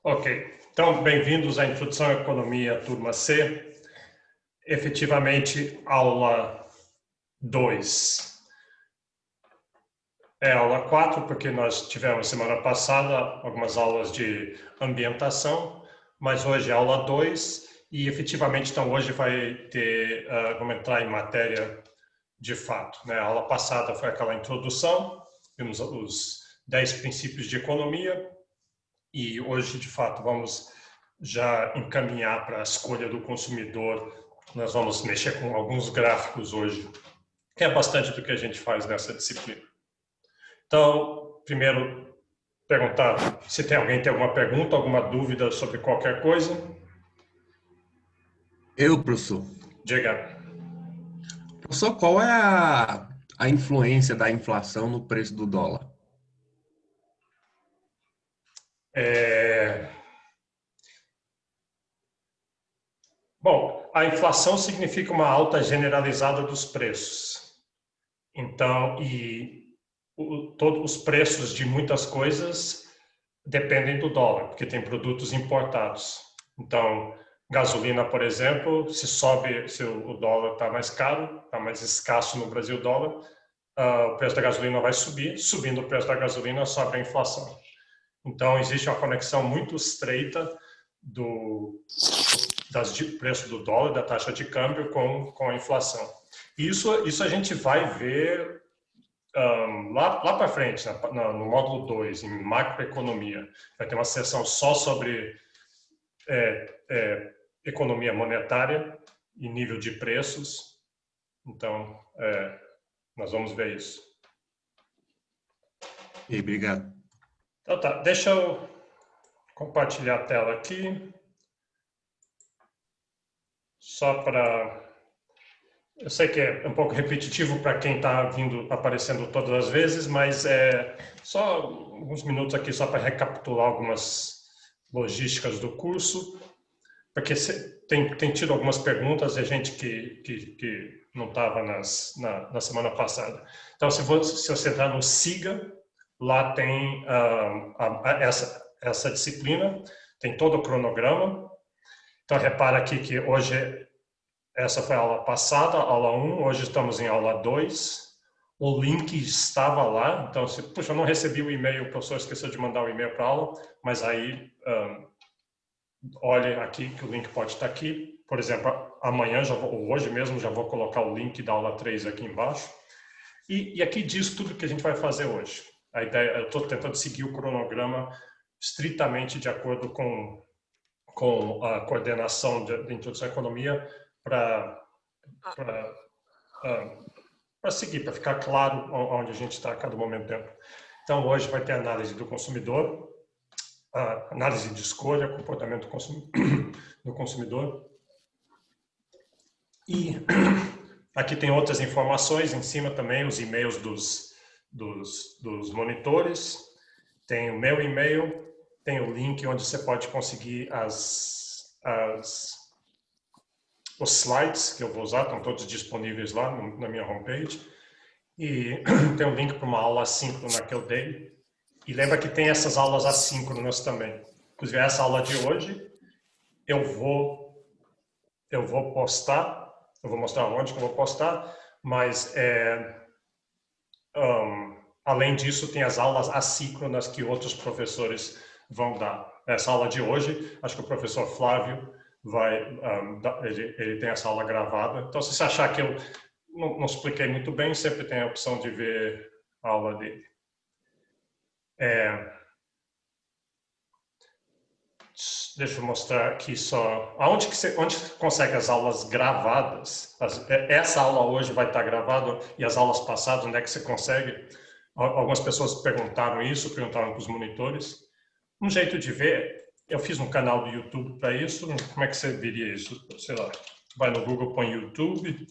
Ok, então bem-vindos à Introdução à Economia, turma C, efetivamente aula 2. É aula 4, porque nós tivemos semana passada algumas aulas de ambientação, mas hoje é aula 2 e efetivamente então hoje vamos entrar em matéria de fato, né? A aula passada foi aquela introdução, vimos os 10 princípios de economia e hoje de fato vamos já encaminhar para a escolha do consumidor. Nós vamos mexer com alguns gráficos hoje, que é bastante do que a gente faz nessa disciplina. Então, primeiro, perguntar se alguém tem alguma pergunta, alguma dúvida sobre qualquer coisa. Professor. Diga. Professor, qual é a influência da inflação no preço do dólar? Bom, a inflação significa uma alta generalizada dos preços. Então, todos os preços de muitas coisas dependem do dólar, porque tem produtos importados. Então, gasolina, por exemplo, se o dólar está mais caro, está mais escasso no Brasil o dólar, o preço da gasolina vai subir, subindo o preço da gasolina sobe a inflação. Então, existe uma conexão muito estreita do preço do dólar, da taxa de câmbio com a inflação. Isso a gente vai ver lá para frente, no módulo 2, em macroeconomia. Vai ter uma sessão só sobre economia monetária e nível de preços. Então, nós vamos ver isso. E obrigado. Então tá, deixa eu compartilhar a tela aqui. Só para... Eu sei que é um pouco repetitivo para quem está aparecendo todas as vezes, mas é só alguns minutos aqui só para recapitular algumas logísticas do curso, porque tem tido algumas perguntas de gente que não estava na semana passada. Então, se você entrar no SIGA, lá tem essa disciplina, tem todo o cronograma. Então, repara aqui que hoje, essa foi a aula passada, aula 1, hoje estamos em aula 2. O link estava lá, então, puxa, eu não recebi o e-mail, o professor esqueceu de mandar o e-mail para a aula, mas aí, olhe aqui que o link pode estar aqui. Por exemplo, amanhã, ou hoje mesmo, já vou colocar o link da aula 3 aqui embaixo. E aqui diz tudo que a gente vai fazer hoje. A ideia, eu estou tentando seguir o cronograma estritamente de acordo com a coordenação de introdução à economia para seguir, para ficar claro onde a gente está a cada momento do tempo. Então, hoje vai ter análise do consumidor, análise de escolha, comportamento do consumidor. E aqui tem outras informações, em cima também, os e-mails dos monitores. Tem o meu e-mail, tem o link onde você pode conseguir os slides que eu vou usar, estão todos disponíveis lá na minha homepage. E tem um link para uma aula assíncrona que eu dei. E lembra que tem essas aulas assíncronas também. Inclusive, essa aula de hoje, eu vou postar, eu vou mostrar onde que eu vou postar, mas além disso, tem as aulas assíncronas que outros professores vão dar. Essa aula de hoje, acho que o professor Flávio ele tem essa aula gravada. Então, se você achar que eu não expliquei muito bem, sempre tem a opção de ver a aula dele. Deixa eu mostrar aqui só. Onde você consegue as aulas gravadas? Essa aula hoje vai estar gravada e as aulas passadas, onde é que você consegue? Algumas pessoas perguntaram isso, perguntaram para os monitores. Um jeito de ver, eu fiz um canal do YouTube para isso. Como é que você veria isso? Sei lá, vai no Google, põe YouTube,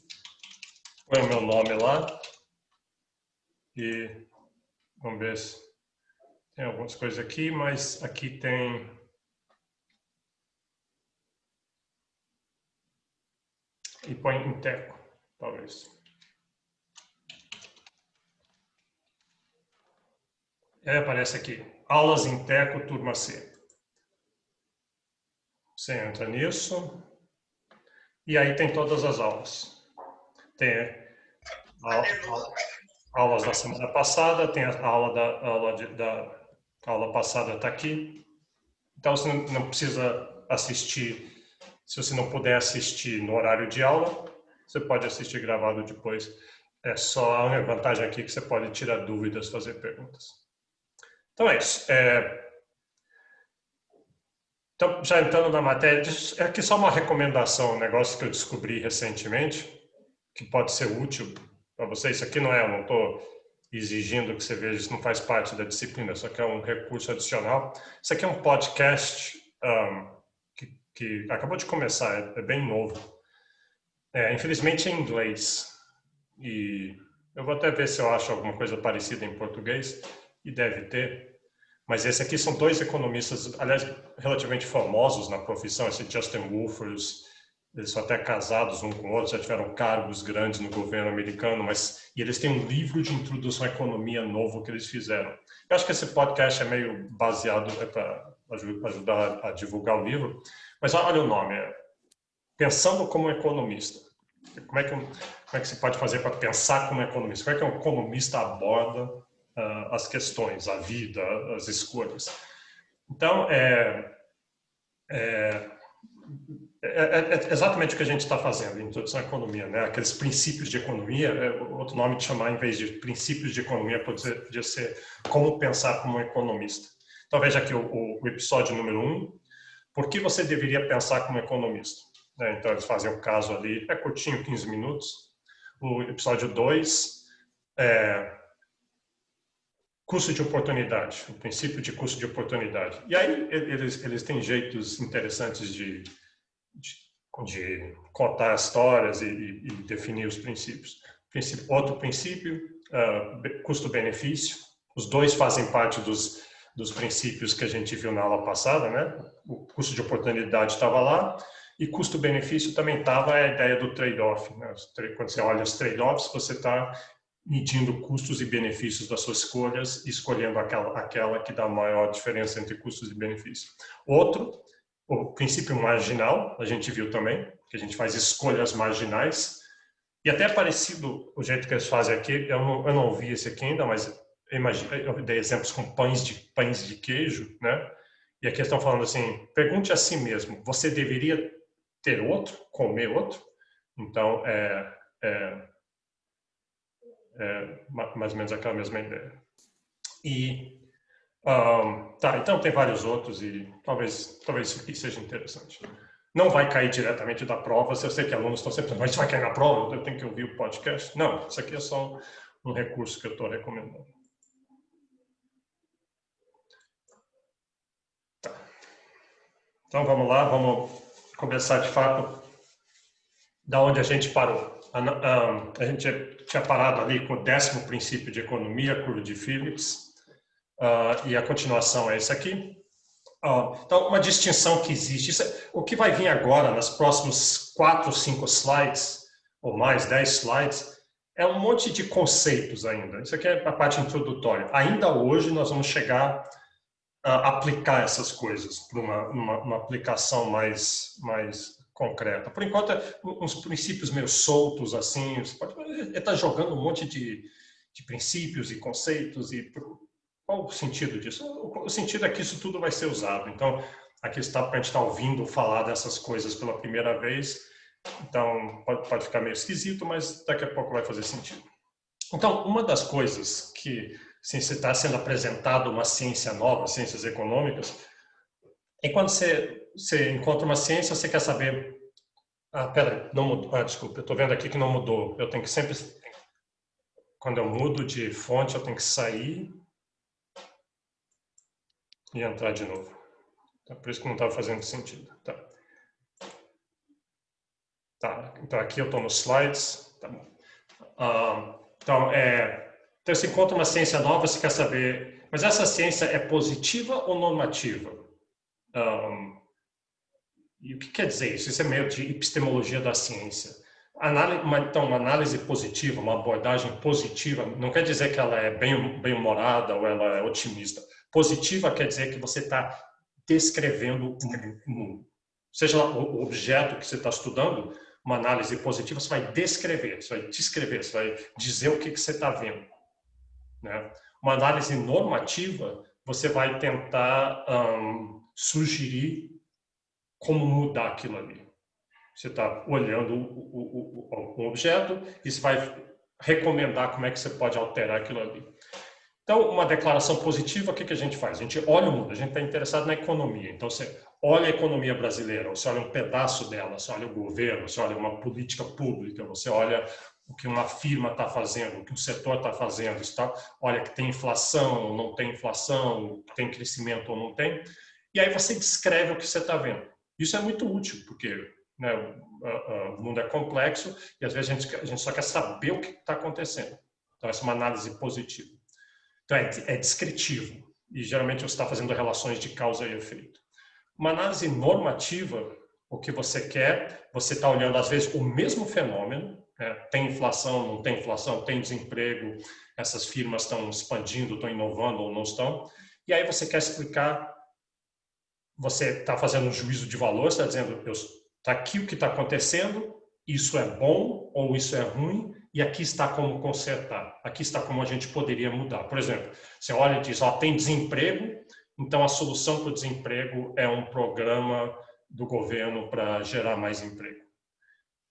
põe o meu nome lá e vamos ver se tem algumas coisas aqui, mas aqui tem... E põe em teco, talvez. Aparece aqui, aulas em teco, turma C. Você entra nisso. E aí tem todas as aulas. Tem aulas da semana passada, tem a aula passada está aqui. Então você não precisa assistir. Se você não puder assistir no horário de aula, você pode assistir gravado depois. É só a única vantagem aqui que você pode tirar dúvidas, fazer perguntas. Então é isso. Então, já entrando na matéria, aqui só uma recomendação, um negócio que eu descobri recentemente, que pode ser útil para você. Isso aqui não estou exigindo que você veja, isso não faz parte da disciplina, isso aqui é um recurso adicional. Isso aqui é um podcast que acabou de começar, é bem novo. Infelizmente é em inglês. E eu vou até ver se eu acho alguma coisa parecida em português, e deve ter. Mas esse aqui são dois economistas, aliás, relativamente famosos na profissão, esse Justin Wolfers, eles são até casados um com o outro, já tiveram cargos grandes no governo americano, e eles têm um livro de introdução à economia novo que eles fizeram. Eu acho que esse podcast é meio baseado para ajudar a divulgar o livro, mas olha o nome, Pensando como Economista. Como é que se pode fazer para pensar como economista? Como é que um economista aborda as questões, a vida, as escolhas? Então, é exatamente o que a gente está fazendo em introdução à economia, né? Aqueles princípios de economia, outro nome de chamar, em vez de princípios de economia, podia ser como pensar como um economista. Então, veja aqui o episódio número 1, por que você deveria pensar como economista? Então, eles fazem o caso ali, é curtinho, 15 minutos. O episódio 2 custo de oportunidade, o princípio de custo de oportunidade. E aí eles têm jeitos interessantes de contar histórias e definir os princípios. Outro princípio, custo-benefício. Os dois fazem parte dos princípios que a gente viu na aula passada, né? O custo de oportunidade estava lá e custo-benefício também estava, a ideia do trade-off, né? Quando você olha os trade-offs, você está medindo custos e benefícios das suas escolhas e escolhendo aquela que dá maior diferença entre custos e benefícios. Outro, o princípio marginal, a gente viu também, que a gente faz escolhas marginais, e até é parecido o jeito que eles fazem aqui, eu não vi esse aqui ainda, mas eu dei exemplos com pães de queijo, né? E aqui eles estão falando assim, pergunte a si mesmo, você deveria ter outro, comer outro? Então, mais ou menos aquela mesma ideia. E então tem vários outros e talvez isso aqui seja interessante. Não vai cair diretamente da prova, eu sei que alunos estão sempre pensando, mas isso vai cair na prova, eu tenho que ouvir o podcast. Não, isso aqui é só um recurso que eu estou recomendando. Tá. Então vamos lá, vamos começar de fato da onde a gente parou. A gente tinha parado ali com o 10º princípio de economia, curva de Phillips, e a continuação é esse aqui. Então, uma distinção que existe, o que vai vir agora, nas próximos 4, 5 slides, ou mais, 10 slides, é um monte de conceitos ainda. Isso aqui é a parte introdutória. Ainda hoje nós vamos chegar a aplicar essas coisas para uma aplicação mais concreta. Por enquanto, uns princípios meio soltos, assim, você pode estar jogando um monte de princípios e conceitos e qual o sentido disso? O sentido é que isso tudo vai ser usado. Então, aqui está para a gente estar ouvindo falar dessas coisas pela primeira vez. Então, pode ficar meio esquisito, mas daqui a pouco vai fazer sentido. Então, uma das coisas que, se está sendo apresentado uma ciência nova, ciências econômicas, é quando você encontra uma ciência, você quer saber... peraí, não mudou. Desculpa, eu estou vendo aqui que não mudou. Eu tenho que sempre... Quando eu mudo de fonte, eu tenho que sair e entrar de novo. Então, por isso que não estava fazendo sentido. Tá. Então, aqui eu estou nos slides. Tá bom. Então, você encontra uma ciência nova, você quer saber, mas essa ciência é positiva ou normativa? E o que quer dizer isso? Isso é meio de epistemologia da ciência. Então, uma análise positiva, uma abordagem positiva, não quer dizer que ela é bem-humorada ou ela é otimista. Positiva quer dizer que você está descrevendo o mundo. seja lá o objeto que você está estudando, uma análise positiva, você vai descrever, você vai descrever, você vai dizer o que você está vendo, né? Uma análise normativa, você vai tentar sugerir como mudar aquilo ali. Você está olhando um objeto e você vai recomendar como é que você pode alterar aquilo ali. Então, uma declaração positiva, o que a gente faz? A gente olha o mundo, a gente está interessado na economia. Então, você olha a economia brasileira, você olha um pedaço dela, você olha o governo, você olha uma política pública, você olha o que uma firma está fazendo, o que um setor está fazendo, olha que tem inflação ou não tem inflação, tem crescimento ou não tem, e aí você descreve o que você está vendo. Isso é muito útil, porque, né, o mundo é complexo e às vezes a gente só quer saber o que está acontecendo. Então, essa é uma análise positiva. Então, é descritivo e geralmente você está fazendo relações de causa e efeito. Uma análise normativa, o que você quer, você está olhando às vezes o mesmo fenômeno, né? Tem inflação, não tem inflação, tem desemprego, essas firmas estão expandindo, estão inovando ou não estão, e aí você quer explicar, você está fazendo um juízo de valor, você está dizendo, está aqui o que está acontecendo, isso é bom ou isso é ruim, e aqui está como consertar, aqui está como a gente poderia mudar. Por exemplo, você olha e diz, tem desemprego, então a solução para o desemprego é um programa do governo para gerar mais emprego.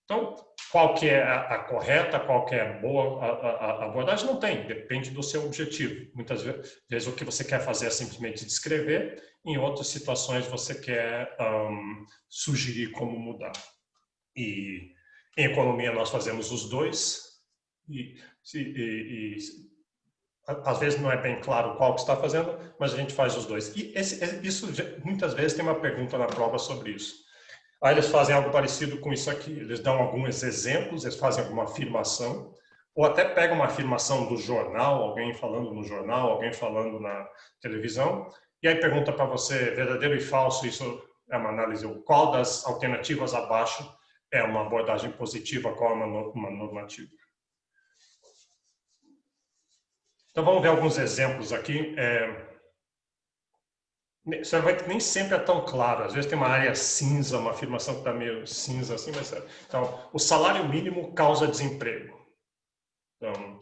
Então, qual que é a correta, qual que é a boa a abordagem? Não tem, depende do seu objetivo. Muitas vezes o que você quer fazer é simplesmente descrever, em outras situações você quer sugerir como mudar. E em economia nós fazemos os dois, às vezes não é bem claro qual que está fazendo, mas a gente faz os dois. E isso muitas vezes tem uma pergunta na prova sobre isso. Aí eles fazem algo parecido com isso aqui. Eles dão alguns exemplos, eles fazem alguma afirmação, ou até pegam uma afirmação do jornal, alguém falando no jornal, alguém falando na televisão, e aí pergunta para você, verdadeiro e falso, isso é uma análise, qual das alternativas abaixo é uma abordagem positiva, qual é uma normativa. Então vamos ver alguns exemplos aqui. Você vai que nem sempre é tão claro. Às vezes tem uma área cinza, uma afirmação que está meio cinza assim, mas então o salário mínimo causa desemprego. Então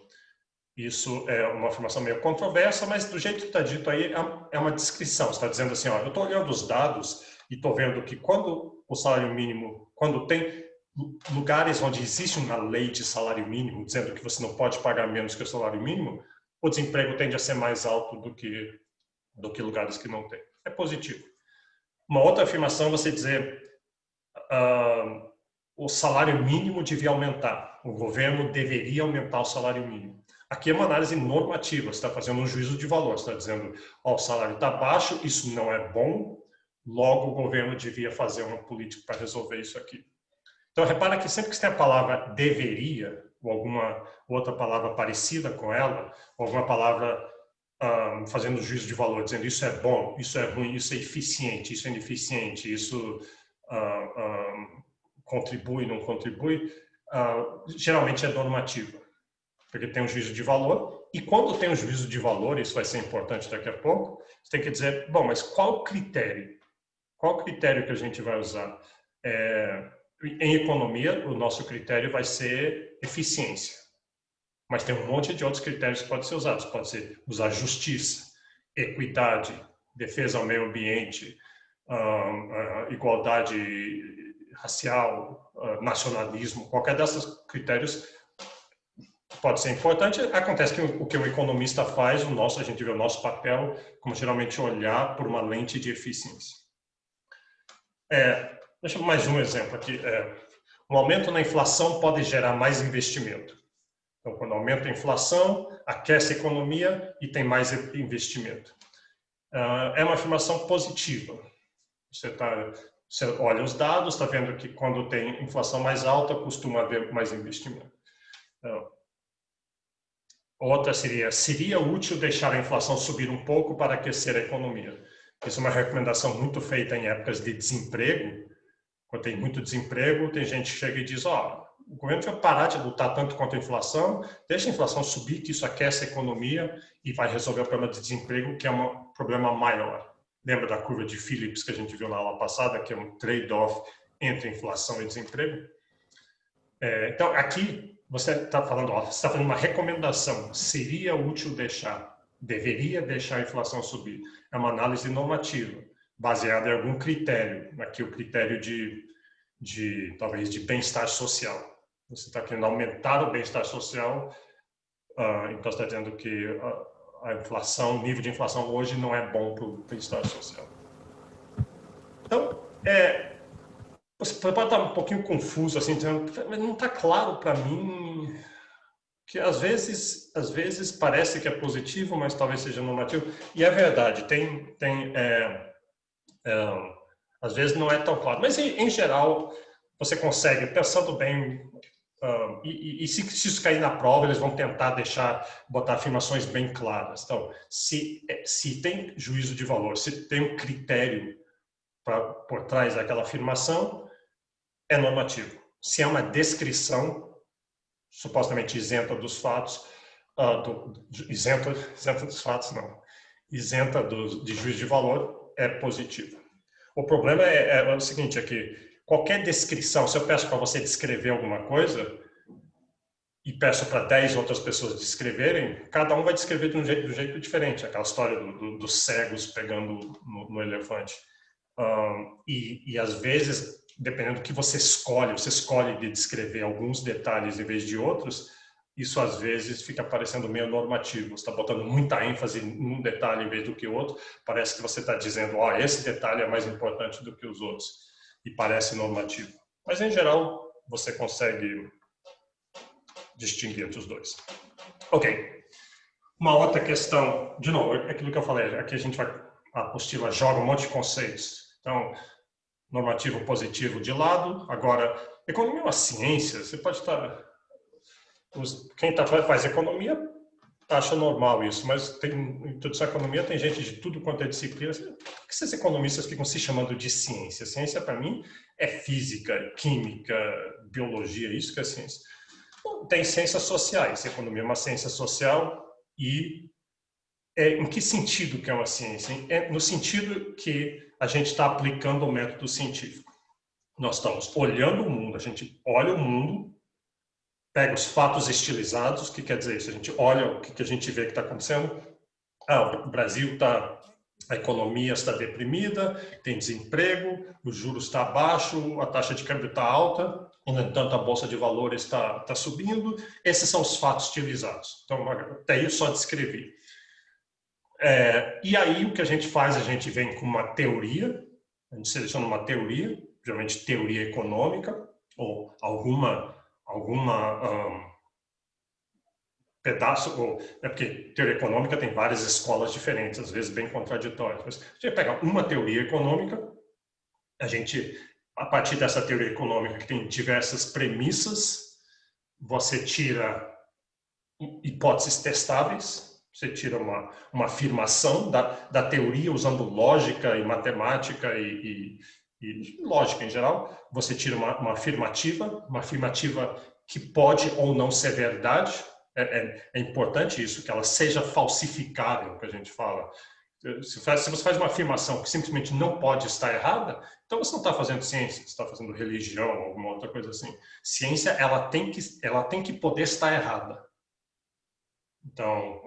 isso é uma afirmação meio controversa, mas do jeito que está dito aí é uma descrição. Você está dizendo assim, eu estou olhando os dados e estou vendo que quando o salário mínimo, quando tem lugares onde existe uma lei de salário mínimo dizendo que você não pode pagar menos que o salário mínimo, o desemprego tende a ser mais alto do que lugares que não tem. É positivo. Uma outra afirmação é você dizer o salário mínimo devia aumentar. O governo deveria aumentar o salário mínimo. Aqui é uma análise normativa. Você está fazendo um juízo de valor. Você está dizendo, o salário está baixo, isso não é bom, logo o governo devia fazer uma política para resolver isso aqui. Então, repara que sempre que você tem a palavra deveria, ou alguma outra palavra parecida com ela, ou alguma palavra fazendo juízo de valor, dizendo isso é bom, isso é ruim, isso é eficiente, isso é ineficiente, isso contribui, não contribui, geralmente é normativa, porque tem um juízo de valor, e quando tem um juízo de valor, isso vai ser importante daqui a pouco, você tem que dizer, bom, mas qual critério? Qual critério que a gente vai usar? Em economia, o nosso critério vai ser eficiência. Mas tem um monte de outros critérios que podem ser usados. Pode ser usar justiça, equidade, defesa ao meio ambiente, igualdade racial, nacionalismo. Qualquer desses critérios pode ser importante. Acontece que o que o economista faz, a gente vê o nosso papel como geralmente olhar por uma lente de eficiência. Deixa eu mais um exemplo aqui. Um aumento na inflação pode gerar mais investimento. Então, quando aumenta a inflação, aquece a economia e tem mais investimento. É uma afirmação positiva. Você olha os dados, está vendo que quando tem inflação mais alta, costuma haver mais investimento. Outra seria útil deixar a inflação subir um pouco para aquecer a economia. Isso é uma recomendação muito feita em épocas de desemprego. Quando tem muito desemprego, tem gente que chega e diz, o governo vai parar de lutar tanto contra a inflação, deixa a inflação subir, que isso aquece a economia e vai resolver o problema de desemprego, que é um problema maior. Lembra da curva de Phillips que a gente viu na aula passada, que é um trade-off entre inflação e desemprego? Então, aqui você está falando, você está fazendo uma recomendação. Seria útil deveria deixar a inflação subir. É uma análise normativa, baseada em algum critério. Aqui o critério talvez de bem-estar social. Você está querendo aumentar o bem-estar social, então está dizendo que a inflação, o nível de inflação hoje não é bom para o bem-estar social. Então, você pode estar um pouquinho confuso, assim, dizendo, mas não está claro para mim que às vezes parece que é positivo, mas talvez seja normativo. E é verdade, às vezes não é tão claro. Mas, em geral, você consegue, pensando bem, e se isso cair na prova, eles vão tentar botar afirmações bem claras. Então, se tem juízo de valor, se tem um critério por trás daquela afirmação, é normativo. Se é uma descrição supostamente isenta dos fatos, isenta dos fatos não, isenta de juízo de valor, é positivo. O problema é o seguinte, é que qualquer descrição, se eu peço para você descrever alguma coisa e peço para 10 outras pessoas descreverem, cada um vai descrever de um jeito diferente, aquela história dos cegos pegando no elefante. E às vezes, dependendo do que você escolhe de descrever alguns detalhes em vez de outros, isso às vezes fica parecendo meio normativo. Você está botando muita ênfase num detalhe em vez do que outro, parece que você está dizendo, esse detalhe é mais importante do que os outros, e parece normativo. Mas, em geral, você consegue distinguir entre os dois. Ok. Uma outra questão, de novo, é aquilo que eu falei, aqui a apostila joga um monte de conceitos. Então, normativo positivo de lado. Agora, economia é uma ciência, você pode estar... Quem faz economia acha normal isso, mas em toda essa economia tem gente de tudo quanto é disciplina. Por que esses economistas ficam se chamando de ciência? Ciência, para mim, é física, química, biologia, isso que é ciência. Bom, tem ciências sociais, economia é uma ciência social e em que sentido que é uma ciência? No sentido que a gente está aplicando o método científico. Nós estamos olhando o mundo, a gente olha o mundo, pega os fatos estilizados, o que quer dizer isso? A gente olha o que a gente vê que está acontecendo. O Brasil a economia está deprimida, tem desemprego, o juros está baixo, a taxa de câmbio está alta, no entanto a bolsa de valores está subindo. Esses são os fatos estilizados. Então, até aí eu só descrevi. E aí o que a gente faz, a gente vem com uma teoria, a gente seleciona uma teoria, geralmente teoria econômica, ou alguma pedaço, porque teoria econômica tem várias escolas diferentes, às vezes bem contraditórias, mas a gente pega uma teoria econômica, a partir dessa teoria econômica que tem diversas premissas, você tira hipóteses testáveis, você tira uma afirmação da teoria usando lógica e matemática e lógica em geral. Você tira uma afirmativa que pode ou não ser verdade. É importante isso, que ela seja falsificável, que a gente fala. Se você faz uma afirmação que simplesmente não pode estar errada, então você não está fazendo ciência, você está fazendo religião, alguma outra coisa assim. Ciência, ela tem que poder estar errada. Então,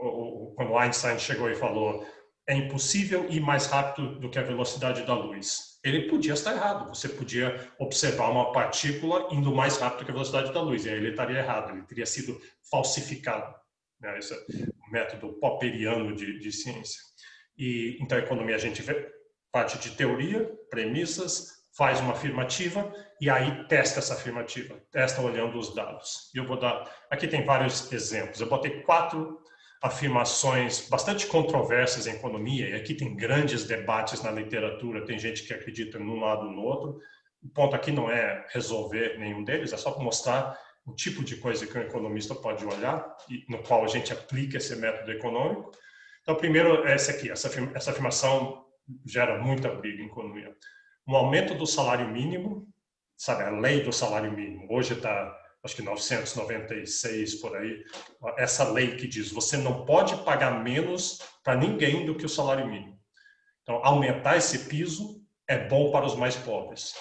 quando Einstein chegou e falou é impossível ir mais rápido do que a velocidade da luz, ele podia estar errado. Você podia observar uma partícula indo mais rápido que a velocidade da luz, e aí ele estaria errado, ele teria sido falsificado. Esse é o método popperiano de ciência. Então, a economia, a gente vê parte de teoria, premissas, faz uma afirmativa e aí testa essa afirmativa, testa olhando os dados. E eu vou dar, aqui tem vários exemplos, eu botei 4 afirmações bastante controversas em economia, e aqui tem grandes debates na literatura, tem gente que acredita num lado ou no outro. O ponto aqui não é resolver nenhum deles, é só mostrar o tipo de coisa que um economista pode olhar, e no qual a gente aplica esse método econômico. Então, primeiro, essa afirmação gera muita briga em economia. Um aumento do salário mínimo, sabe, a lei do salário mínimo, hoje está, acho que 996 por aí, essa lei que diz você não pode pagar menos para ninguém do que o salário mínimo. Então, aumentar esse piso é bom para os mais pobres.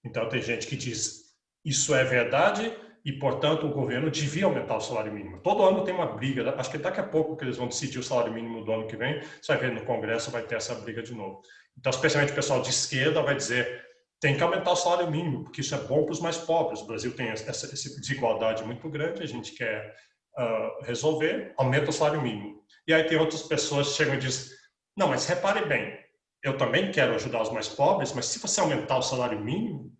Então, tem gente que diz, isso é verdade e, portanto, o governo devia aumentar o salário mínimo. Todo ano tem uma briga, acho que daqui a pouco que eles vão decidir o salário mínimo do ano que vem, você vai ver no Congresso, vai ter essa briga de novo. Então, especialmente o pessoal de esquerda vai dizer, tem que aumentar o salário mínimo, porque isso é bom para os mais pobres. O Brasil tem essa desigualdade muito grande, a gente quer resolver, aumenta o salário mínimo. E aí tem outras pessoas que chegam e dizem, não, mas repare bem, eu também quero ajudar os mais pobres, mas se você aumentar o salário mínimo,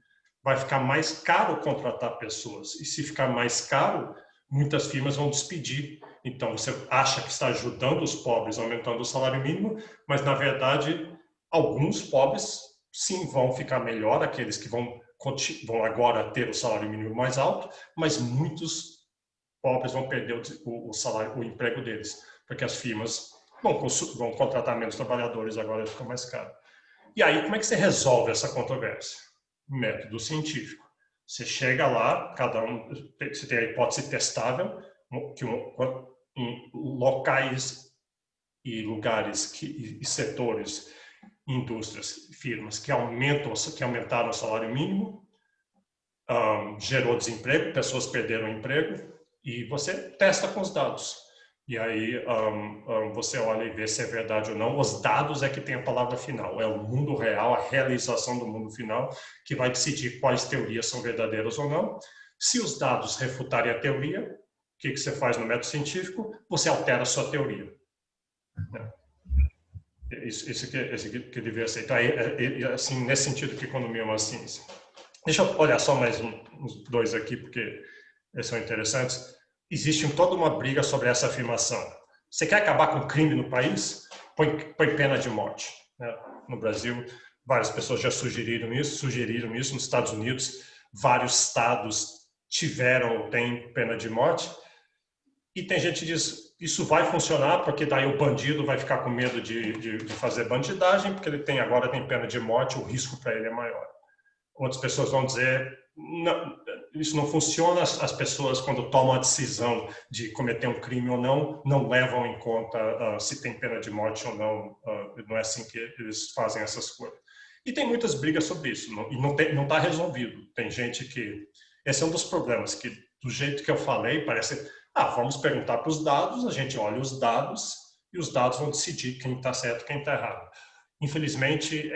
vai ficar mais caro contratar pessoas. E se ficar mais caro, muitas firmas vão despedir. Então, você acha que está ajudando os pobres aumentando o salário mínimo, mas, na verdade, alguns pobres, sim, vão ficar melhor, aqueles que vão agora ter o salário mínimo mais alto, mas muitos pobres vão perder o salário, o emprego deles, porque as firmas vão contratar menos trabalhadores, agora fica mais caro. E aí, como é que você resolve essa controvérsia? Método científico. Você chega lá, cada um, você tem a hipótese testável, que em locais e lugares e setores, indústrias, firmas que aumentaram o salário mínimo, gerou desemprego, pessoas perderam o emprego, e você testa com os dados. E aí você olha e vê se é verdade ou não. Os dados é que tem a palavra final. É o mundo real, a realização do mundo final, que vai decidir quais teorias são verdadeiras ou não. Se os dados refutarem a teoria, o que você faz no método científico? Você altera a sua teoria. Esse que devia ser. Então, assim, nesse sentido que economia é uma ciência. Deixa eu olhar só mais uns dois aqui, porque eles são interessantes. Existe toda uma briga sobre essa afirmação. Você quer acabar com o crime no país? Põe pena de morte. Né? No Brasil, várias pessoas já sugeriram isso. Nos Estados Unidos, vários estados tiveram ou têm pena de morte. E tem gente que diz, isso vai funcionar, porque daí o bandido vai ficar com medo de fazer bandidagem, porque ele agora tem pena de morte, o risco para ele é maior. Outras pessoas vão dizer, não, isso não funciona, as pessoas, quando tomam a decisão de cometer um crime ou não levam em conta se tem pena de morte ou não, não é assim que eles fazem essas coisas. E tem muitas brigas sobre isso, e não está resolvido. Tem gente que... Esse é um dos problemas, que do jeito que eu falei, parece... vamos perguntar para os dados, a gente olha os dados, e os dados vão decidir quem está certo e quem está errado. Infelizmente,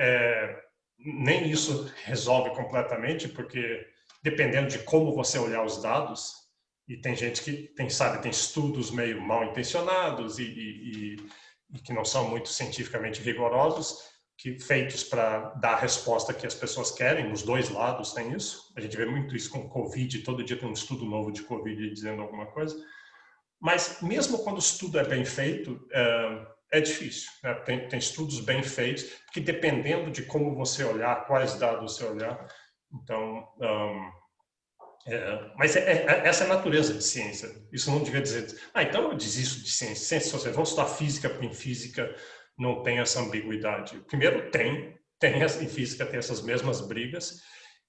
nem isso resolve completamente, porque dependendo de como você olhar os dados, e tem gente que tem estudos meio mal intencionados e que não são muito cientificamente rigorosos, feitos para dar a resposta que as pessoas querem, nos dois lados tem isso. A gente vê muito isso com o Covid, todo dia tem um estudo novo de Covid dizendo alguma coisa. Mas mesmo quando o estudo é bem feito, é difícil. Né? Tem estudos bem feitos, que dependendo de como você olhar, quais dados você olhar, então... mas essa é a natureza de ciência. Isso não devia dizer, então eu desisto de ciência. Ciência, se você for estudar física, porque em física não tem essa ambiguidade. Primeiro, em física tem essas mesmas brigas,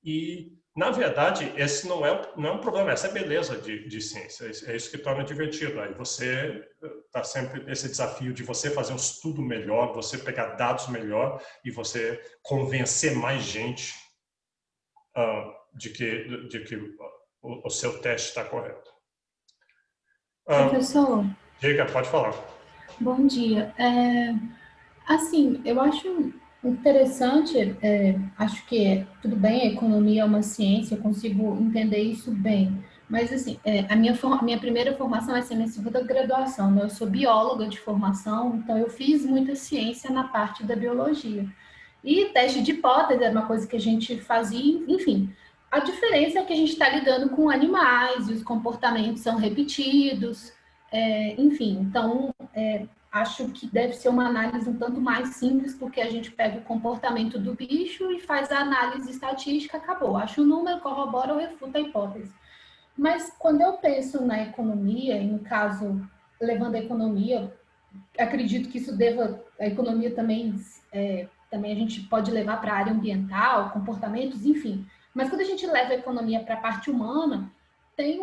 e, na verdade, esse não é um problema, essa é a beleza de ciência, é isso que torna divertido. Aí você está sempre esse desafio de você fazer um estudo melhor, você pegar dados melhor e você convencer mais gente de que o seu teste está correto. Professor, Diga, pode falar. bom dia. Assim, eu acho interessante, acho que tudo bem, a economia é uma ciência, eu consigo entender isso bem, mas assim, minha primeira formação é assim, minha segunda graduação, né? Eu sou bióloga de formação, então eu fiz muita ciência na parte da biologia. E teste de hipótese era uma coisa que a gente fazia, enfim. A diferença é que a gente está lidando com animais e os comportamentos são repetidos, enfim. Então, acho que deve ser uma análise um tanto mais simples, porque a gente pega o comportamento do bicho e faz a análise estatística, acabou. Acha o número, corrobora ou refuta a hipótese. Mas quando eu penso na economia, e no caso, levando a economia, acredito que isso a economia também, também a gente pode levar para a área ambiental, comportamentos, enfim. Mas quando a gente leva a economia para a parte humana, tem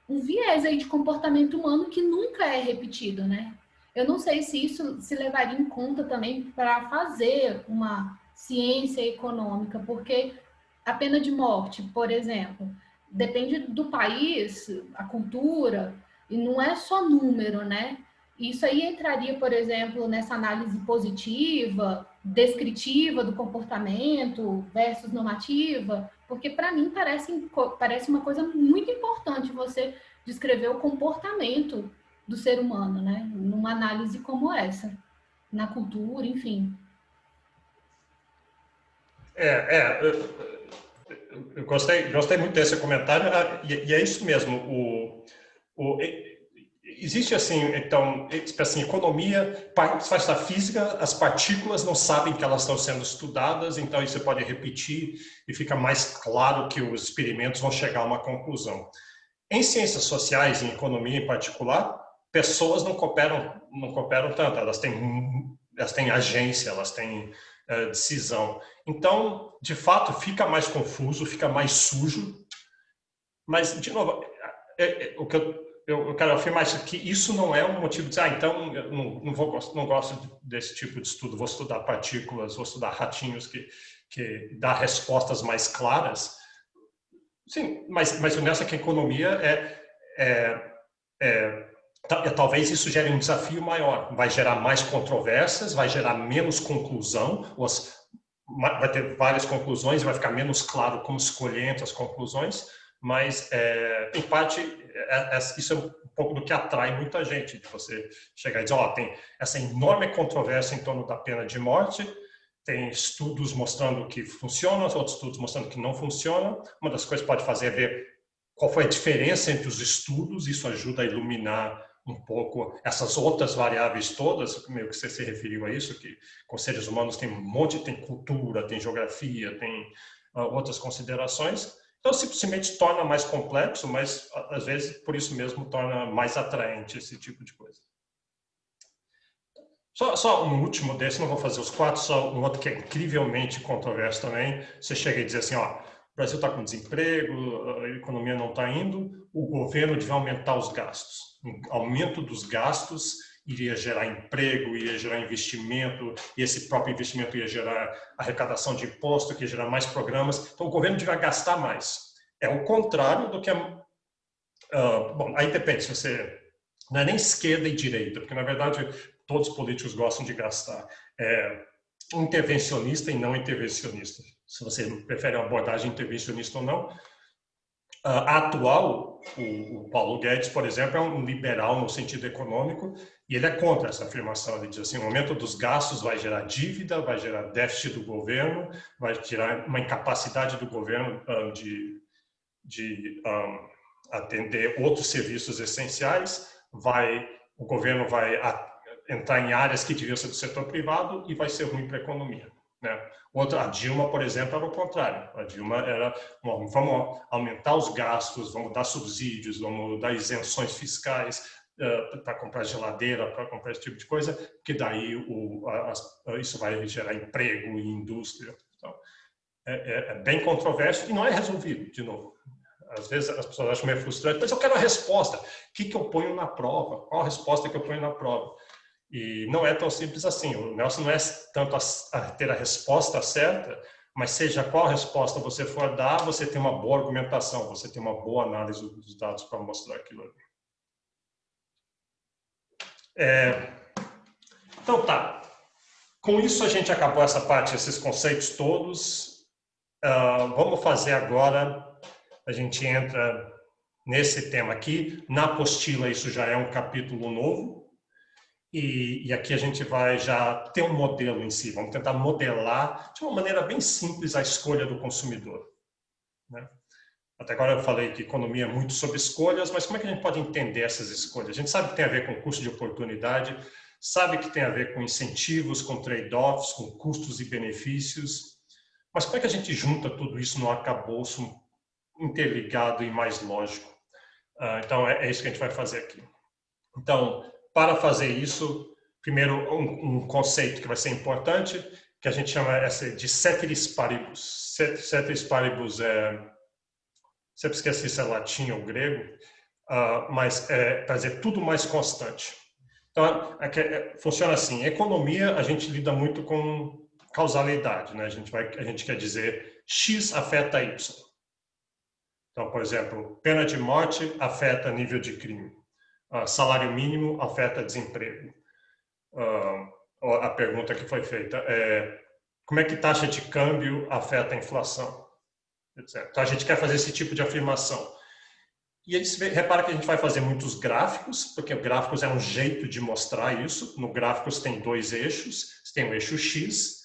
um viés aí de comportamento humano que nunca é repetido, né? Eu não sei se isso se levaria em conta também para fazer uma ciência econômica, porque a pena de morte, por exemplo, depende do país, a cultura, e não é só número, né? Isso aí entraria, por exemplo, nessa análise positiva, descritiva do comportamento versus normativa, porque para mim parece uma coisa muito importante você descrever o comportamento do ser humano, né? Numa análise como essa, na cultura, enfim. É, é, eu gostei muito desse comentário, e é isso mesmo. Existe assim, então, assim, economia, parte da física, as partículas não sabem que elas estão sendo estudadas, então isso você pode repetir e fica mais claro que os experimentos vão chegar a uma conclusão. Em ciências sociais, em economia em particular, pessoas não cooperam tanto, elas têm agência, elas têm decisão. Então, de fato, fica mais confuso, fica mais sujo, mas, de novo, o que eu quero afirmar é que isso não é um motivo de dizer, então eu não gosto desse tipo de estudo, vou estudar partículas, vou estudar ratinhos que dá respostas mais claras. Sim, mas nessa que a economia talvez isso gere um desafio maior, vai gerar mais controvérsias, vai gerar menos conclusão, vai ter várias conclusões, vai ficar menos claro como escolher entre as conclusões, mas em parte isso é um pouco do que atrai muita gente, de você chegar e dizer, tem essa enorme controvérsia em torno da pena de morte, tem estudos mostrando que funciona, outros estudos mostrando que não funciona. Uma das coisas que pode fazer é ver qual foi a diferença entre os estudos, isso ajuda a iluminar um pouco essas outras variáveis todas, meio que você se referiu a isso, que com seres humanos tem um monte, tem cultura, tem geografia, tem outras considerações. Então, simplesmente torna mais complexo, mas às vezes por isso mesmo torna mais atraente esse tipo de coisa. Só um último desse, não vou fazer os 4, só um outro que é incrivelmente controverso também. Você chega e diz assim, o Brasil está com desemprego, a economia não está indo, o governo devia aumentar os gastos. O aumento dos gastos iria gerar emprego, iria gerar investimento, e esse próprio investimento ia gerar arrecadação de imposto, que ia gerar mais programas. Então, o governo devia gastar mais. É o contrário do que bom, aí depende, se você... Não é nem esquerda e direita, porque, na verdade, todos os políticos gostam de gastar. Intervencionista e não intervencionista. Se você prefere uma abordagem intervencionista ou não. A atual, o Paulo Guedes, por exemplo, é um liberal no sentido econômico e ele é contra essa afirmação. Ele diz assim, o aumento dos gastos vai gerar dívida, vai gerar déficit do governo, vai gerar uma incapacidade do governo de atender outros serviços essenciais, o governo vai entrar em áreas que deviam ser do setor privado e vai ser ruim para a economia. Né? A Dilma, por exemplo, era o contrário. A Dilma era, vamos aumentar os gastos, vamos dar subsídios, vamos dar isenções fiscais para comprar geladeira, para comprar esse tipo de coisa, porque daí isso vai gerar emprego e indústria. Então, é bem controverso e não é resolvido, de novo. Às vezes as pessoas acham meio frustrante, mas eu quero a resposta. O que eu ponho na prova? Qual a resposta que eu ponho na prova? E não é tão simples assim. O Nelson não é tanto a ter a resposta certa, mas seja qual resposta você for dar, você tem uma boa argumentação, você tem uma boa análise dos dados para mostrar aquilo ali. Então tá. Com isso a gente acabou essa parte, esses conceitos todos. Vamos fazer agora, a gente entra nesse tema aqui. Na apostila isso já é um capítulo novo. E aqui a gente vai já ter um modelo em si, vamos tentar modelar de uma maneira bem simples a escolha do consumidor. Né? Até agora eu falei que economia é muito sobre escolhas, mas como é que a gente pode entender essas escolhas? A gente sabe que tem a ver com custo de oportunidade, sabe que tem a ver com incentivos, com trade-offs, com custos e benefícios, mas como é que a gente junta tudo isso num arcabouço interligado e mais lógico? Então é isso que a gente vai fazer aqui. Então, para fazer isso, primeiro um conceito que vai ser importante, que a gente chama de ceteris paribus. Ceteris paribus sempre esqueci se é latim ou grego, mas é para dizer tudo mais constante. Então, funciona assim. Economia, a gente lida muito com causalidade, né? A gente quer dizer X afeta Y. Então, por exemplo, pena de morte afeta nível de crime. Salário mínimo afeta desemprego. A pergunta que foi feita é como é que taxa de câmbio afeta a inflação, etc. Então, a gente quer fazer esse tipo de afirmação. E eles repara que a gente vai fazer muitos gráficos, porque gráficos é um jeito de mostrar isso. No gráficos tem dois eixos. Você tem o eixo X,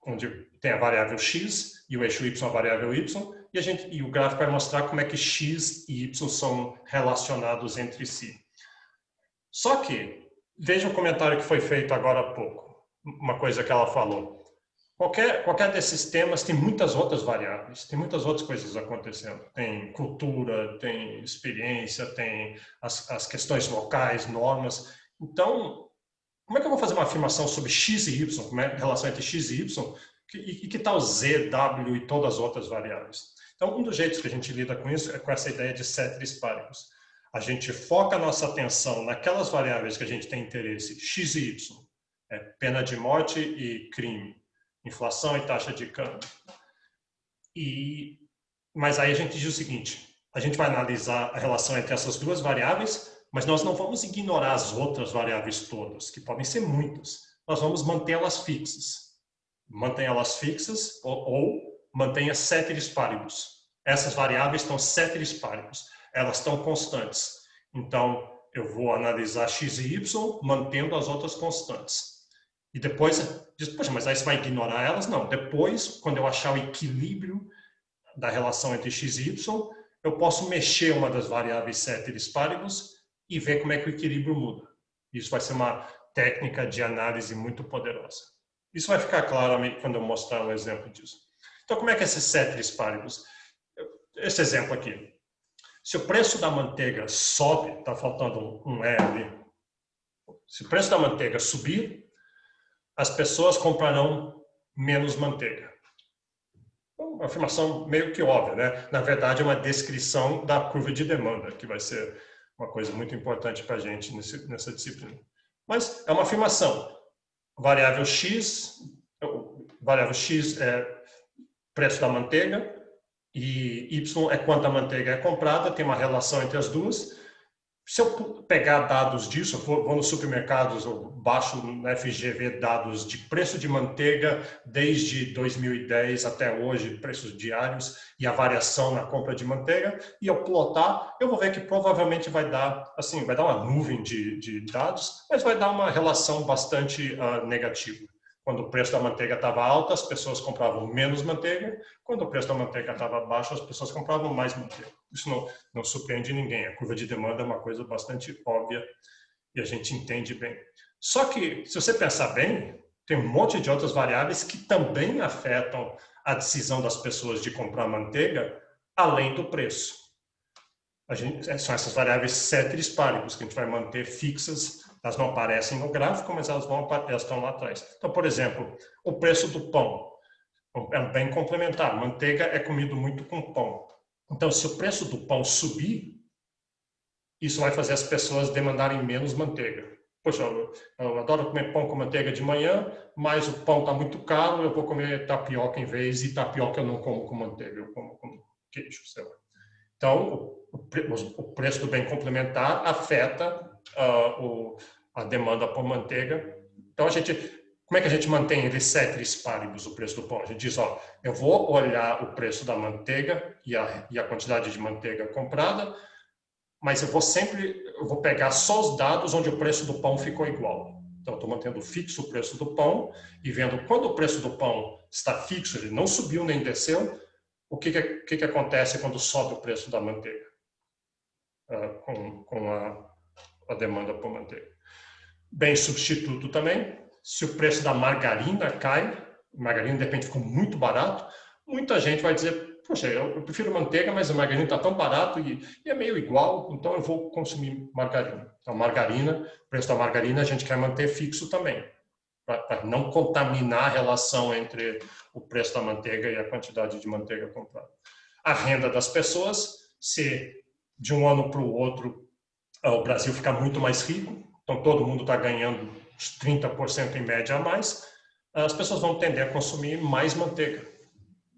onde tem a variável X, e o eixo Y, a variável Y, e o gráfico vai mostrar como é que X e Y são relacionados entre si. Só que, veja o comentário que foi feito agora há pouco, uma coisa que ela falou. Qualquer desses temas tem muitas outras variáveis, tem muitas outras coisas acontecendo. Tem cultura, tem experiência, tem as questões locais, normas. Então, como é que eu vou fazer uma afirmação sobre X e Y, como é a relação entre X e Y, e que tal Z, W e todas as outras variáveis? Então, um dos jeitos que a gente lida com isso é com essa ideia de ceteris paribus. A gente foca a nossa atenção naquelas variáveis que a gente tem interesse, X e Y, pena de morte e crime, inflação e taxa de câmbio. Mas aí a gente diz o seguinte, a gente vai analisar a relação entre essas duas variáveis, mas nós não vamos ignorar as outras variáveis todas, que podem ser muitas. Nós vamos mantê-las fixas. Mantenha-las fixas ou mantenha ceteris paribus. Essas variáveis estão ceteris paribus. Elas estão constantes. Então, eu vou analisar x e y mantendo as outras constantes. E depois, diz, poxa, mas aí você vai ignorar elas? Não. Depois, quando eu achar o equilíbrio da relação entre x e y, eu posso mexer uma das variáveis ceteris paribus e ver como é que o equilíbrio muda. Isso vai ser uma técnica de análise muito poderosa. Isso vai ficar claro quando eu mostrar um exemplo disso. Então, como é que é esse ceteris paribus? Esse exemplo aqui. Se o preço da manteiga sobe, está faltando um E ali. Se o preço da manteiga subir, as pessoas comprarão menos manteiga. Uma afirmação meio que óbvia, né? Na verdade, é uma descrição da curva de demanda, que vai ser uma coisa muito importante para a gente nessa disciplina. Mas é uma afirmação. Variável X é preço da manteiga e Y é quanto a manteiga é comprada, tem uma relação entre as duas. Se eu pegar dados disso, eu vou nos supermercados, eu baixo no FGV dados de preço de manteiga desde 2010 até hoje, preços diários e a variação na compra de manteiga, e eu plotar, eu vou ver que provavelmente vai dar uma nuvem de dados, mas vai dar uma relação bastante negativa. Quando o preço da manteiga estava alto, as pessoas compravam menos manteiga. Quando o preço da manteiga estava baixo, as pessoas compravam mais manteiga. Isso não surpreende ninguém. A curva de demanda é uma coisa bastante óbvia e a gente entende bem. Só que, se você pensar bem, tem um monte de outras variáveis que também afetam a decisão das pessoas de comprar manteiga, além do preço. São essas variáveis ceteris paribus que a gente vai manter fixas. Elas não aparecem no gráfico, mas elas estão lá atrás. Então, por exemplo, o preço do pão é um bem complementar. Manteiga é comido muito com pão. Então, se o preço do pão subir, isso vai fazer as pessoas demandarem menos manteiga. Poxa, eu adoro comer pão com manteiga de manhã, mas o pão está muito caro, eu vou comer tapioca em vez, e tapioca eu não como com manteiga, eu como com queijo, sei lá. Então, o preço do bem complementar afeta a demanda por manteiga. Então, como é que a gente mantém ele ceteris paribus, o preço do pão? A gente diz, eu vou olhar o preço da manteiga e a quantidade de manteiga comprada, mas eu vou pegar só os dados onde o preço do pão ficou igual. Então, eu estou mantendo fixo o preço do pão e vendo quando o preço do pão está fixo, ele não subiu nem desceu, o que acontece quando sobe o preço da manteiga com a demanda por manteiga. Bem, substituto também, se o preço da margarina cai, margarina de repente ficou muito barato, muita gente vai dizer, poxa, eu prefiro manteiga, mas a margarina está tão barato e é meio igual, então eu vou consumir margarina. Então, o preço da margarina a gente quer manter fixo também, para não contaminar a relação entre o preço da manteiga e a quantidade de manteiga comprada. A renda das pessoas, se de um ano para o outro o Brasil ficar muito mais rico, então todo mundo está ganhando uns 30% em média a mais, as pessoas vão tender a consumir mais manteiga,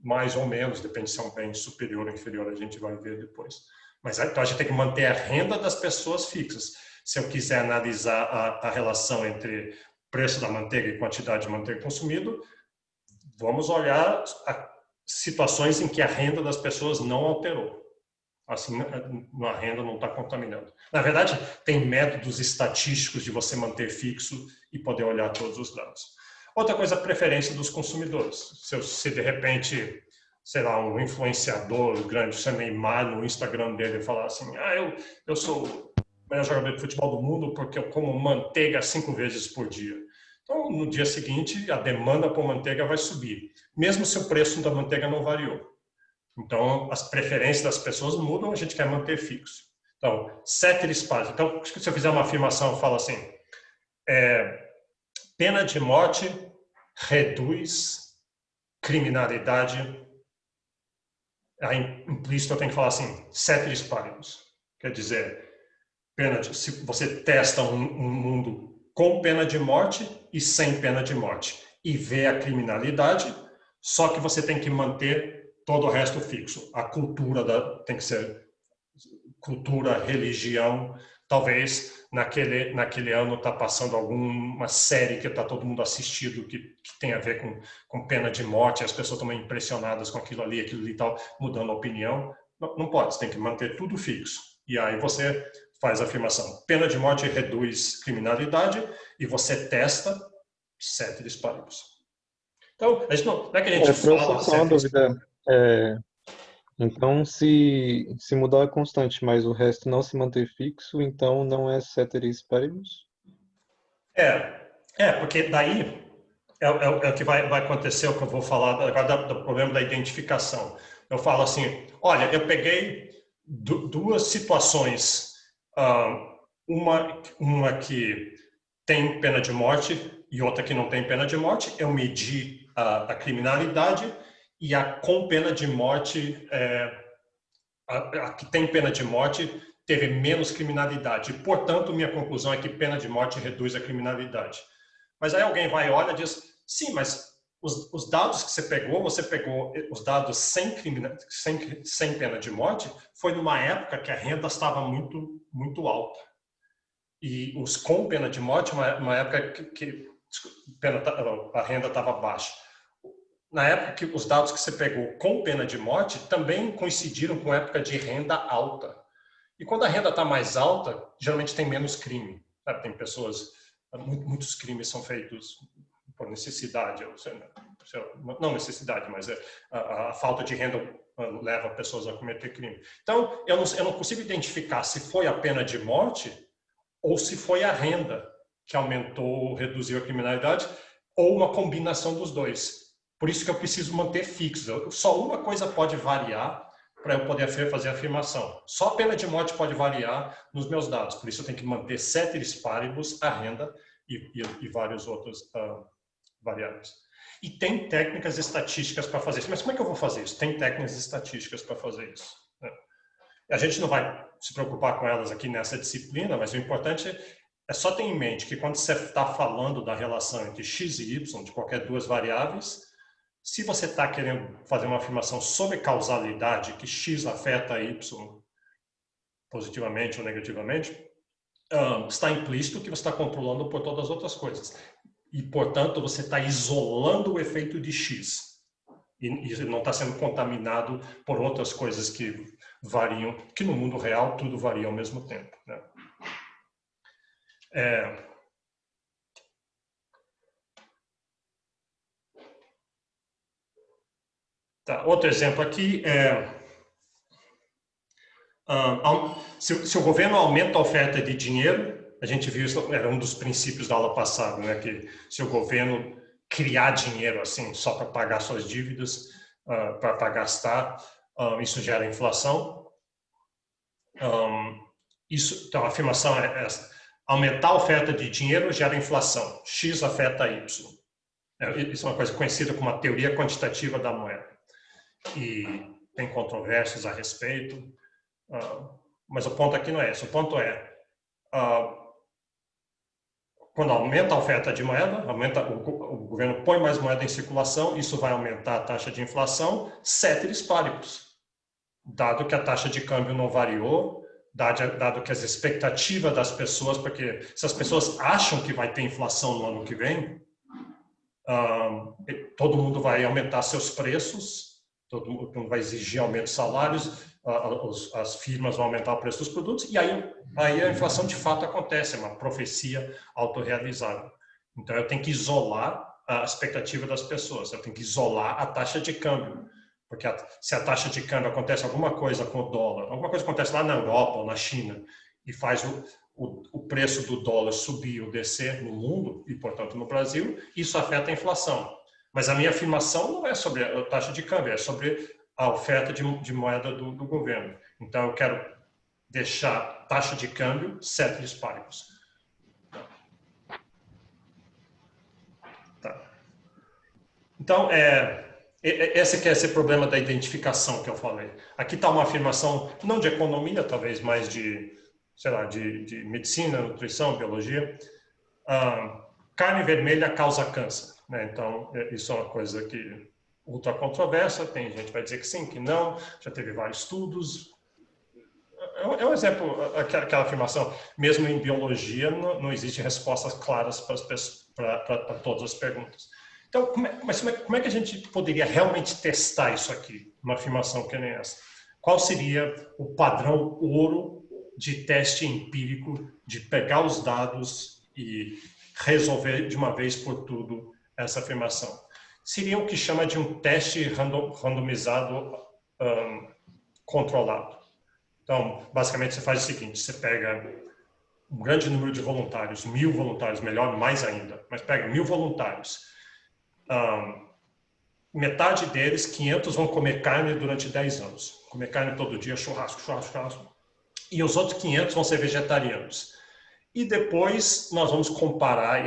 mais ou menos, depende se é um bem superior ou inferior, a gente vai ver depois. Mas então a gente tem que manter a renda das pessoas fixas. Se eu quiser analisar a relação entre preço da manteiga e quantidade de manteiga consumida, vamos olhar situações em que a renda das pessoas não alterou. Assim, a renda não está contaminando. Na verdade, tem métodos estatísticos de você manter fixo e poder olhar todos os dados. Outra coisa, a preferência dos consumidores. Se de repente, sei lá, um influenciador grande, se Neymar, no Instagram dele, falar assim, eu sou o melhor jogador de futebol do mundo porque eu como manteiga 5 vezes por dia. Então, no dia seguinte, a demanda por manteiga vai subir, mesmo se o preço da manteiga não variou. Então, as preferências das pessoas mudam, a gente quer manter fixo. Então, ceteris paribus. Então, se eu fizer uma afirmação, eu falo assim, pena de morte reduz criminalidade. Aí, implícito, eu tenho que falar assim, ceteris paribus. Quer dizer, se você testa um mundo com pena de morte e sem pena de morte e vê a criminalidade, só que você tem que manter todo o resto fixo. A cultura tem que ser cultura, religião. Talvez naquele ano está passando alguma série que está todo mundo assistindo que tem a ver com pena de morte, as pessoas estão impressionadas com aquilo ali e tal, mudando a opinião. Não pode, você tem que manter tudo fixo. E aí você faz a afirmação, pena de morte reduz criminalidade e você testa ceteris paribus. Então, não é que a gente fala só uma dúvida. Então, se mudar é constante, mas o resto não se manter fixo, então não é ceteris paribus? Porque daí é o que vai acontecer, o que eu vou falar agora do problema da identificação. Eu falo assim, olha, eu peguei duas situações, uma que tem pena de morte e outra que não tem pena de morte, eu medi a criminalidade e a com pena de morte, a que tem pena de morte teve menos criminalidade. Portanto, minha conclusão é que pena de morte reduz a criminalidade. Mas aí alguém vai e olha e diz, sim, mas os dados que você pegou os dados sem pena de morte, foi numa época que a renda estava muito, muito alta. E os com pena de morte, uma época que a renda estava baixa. Na época que os dados que você pegou com pena de morte também coincidiram com a época de renda alta. E quando a renda está mais alta, geralmente tem menos crime. Sabe? Tem pessoas, muitos crimes são feitos por necessidade, não necessidade, mas a falta de renda leva pessoas a cometer crime. Então, eu não consigo identificar se foi a pena de morte ou se foi a renda que aumentou, reduziu a criminalidade, ou uma combinação dos dois. Por isso que eu preciso manter fixo. Só uma coisa pode variar para eu poder fazer a afirmação. Só a pena de morte pode variar nos meus dados. Por isso eu tenho que manter ceteris paribus, a renda e vários outros variáveis. E tem técnicas estatísticas para fazer isso. Mas como é que eu vou fazer isso? Tem técnicas estatísticas para fazer isso. Né? A gente não vai se preocupar com elas aqui nessa disciplina, mas o importante é só ter em mente que quando você está falando da relação entre x e y, de qualquer duas variáveis, se você está querendo fazer uma afirmação sobre causalidade, que x afeta y positivamente ou negativamente, está implícito que você está controlando por todas as outras coisas. E, portanto, você está isolando o efeito de x. E não está sendo contaminado por outras coisas que variam, que no mundo real tudo varia ao mesmo tempo. Né? Tá, outro exemplo aqui se o governo aumenta a oferta de dinheiro, a gente viu isso, era um dos princípios da aula passada, né, que se o governo criar dinheiro assim só para pagar suas dívidas, para gastar, isso gera inflação. Então, a afirmação é essa. Aumentar a oferta de dinheiro gera inflação. X afeta Y. Isso é uma coisa conhecida como a teoria quantitativa da moeda. E tem controvérsias a respeito. Mas o ponto aqui não é esse. O ponto é, quando aumenta a oferta de moeda, o governo põe mais moeda em circulação, isso vai aumentar a taxa de inflação, ceteris paribus. Dado que a taxa de câmbio não variou, dado que as expectativas das pessoas, porque se as pessoas acham que vai ter inflação no ano que vem, todo mundo vai aumentar seus preços, todo mundo vai exigir aumento de salários, as firmas vão aumentar o preço dos produtos, e aí a inflação de fato acontece, é uma profecia autorrealizável. Então eu tenho que isolar a expectativa das pessoas, eu tenho que isolar a taxa de câmbio. Porque se a taxa de câmbio acontece alguma coisa com o dólar, alguma coisa acontece lá na Europa ou na China e faz o preço do dólar subir ou descer no mundo e, portanto, no Brasil, isso afeta a inflação. Mas a minha afirmação não é sobre a taxa de câmbio, é sobre a oferta de moeda do governo. Então, eu quero deixar taxa de câmbio ceteris paribus. Tá. Então, esse que é esse problema da identificação que eu falei. Aqui está uma afirmação, não de economia, talvez mais de, sei lá, de medicina, nutrição, biologia. Carne vermelha causa câncer, né? Então, isso é uma coisa que ultra controversa, tem gente que vai dizer que sim, que não, já teve vários estudos. É um exemplo, aquela afirmação, mesmo em biologia, não existe respostas claras para todas as perguntas. Então, como é que a gente poderia realmente testar isso aqui, uma afirmação que nem essa? Qual seria o padrão ouro de teste empírico, de pegar os dados e resolver de uma vez por tudo essa afirmação? Seria o que chama de um teste randomizado controlado. Então, basicamente, você faz o seguinte, você pega um grande número de voluntários, 1000 voluntários, melhor, mais ainda, mas pega 1000 voluntários. Metade deles, 500, vão comer carne durante 10 anos. Comer carne todo dia, churrasco. E os outros 500 vão ser vegetarianos. E depois nós vamos comparar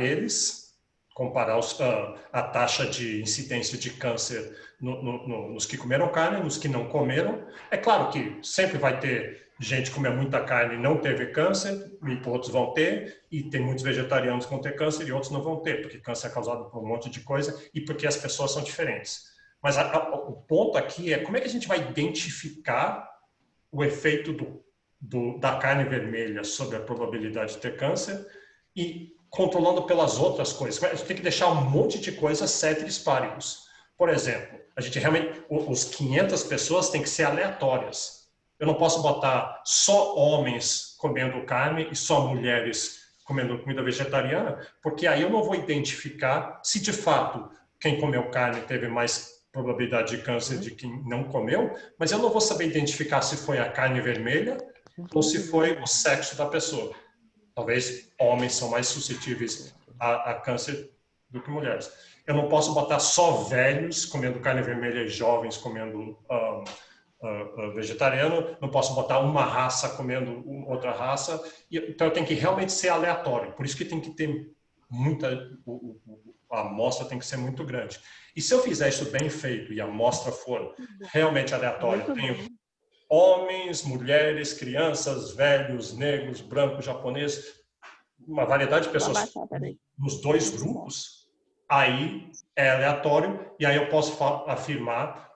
a taxa de incidência de câncer nos que comeram carne, nos que não comeram. É claro que sempre vai ter gente que comeu muita carne e não teve câncer, e outros vão ter, e tem muitos vegetarianos que vão ter câncer e outros não vão ter, porque câncer é causado por um monte de coisa e porque as pessoas são diferentes. Mas o ponto aqui é como é que a gente vai identificar o efeito da carne vermelha sobre a probabilidade de ter câncer e controlando pelas outras coisas. A gente tem que deixar um monte de coisas ceteris paribus. Por exemplo, a gente realmente, os 500 pessoas têm que ser aleatórias. Eu não posso botar só homens comendo carne e só mulheres comendo comida vegetariana, porque aí eu não vou identificar se de fato quem comeu carne teve mais probabilidade de câncer de quem não comeu, mas eu não vou saber identificar se foi a carne vermelha ou se foi o sexo da pessoa. Talvez homens são mais suscetíveis a câncer do que mulheres. Eu não posso botar só velhos comendo carne vermelha e jovens comendo vegetariano, não posso botar uma raça comendo outra raça, então eu tenho que realmente ser aleatório, por isso que tem que ter a amostra tem que ser muito grande. E se eu fizer isso bem feito e a amostra for realmente aleatória, eu tenho homens, mulheres, crianças, velhos, negros, brancos, japoneses, uma variedade de pessoas nos dois grupos, aí é aleatório e aí eu posso afirmar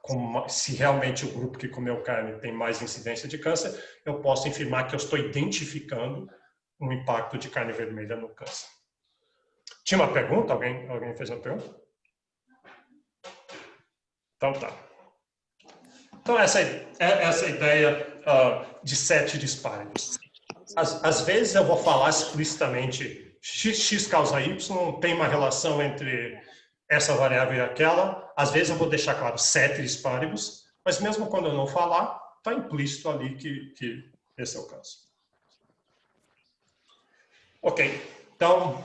se realmente o grupo que comeu carne tem mais incidência de câncer, eu posso afirmar que eu estou identificando um impacto de carne vermelha no câncer. Tinha uma pergunta? Alguém fez uma pergunta? Então tá. Então essa ideia de ceteris paribus. Às vezes eu vou falar explicitamente x causa y, tem uma relação entre essa variável e aquela. Às vezes eu vou deixar claro ceteris paribus, mas mesmo quando eu não falar, está implícito ali que esse é o caso. Ok, então,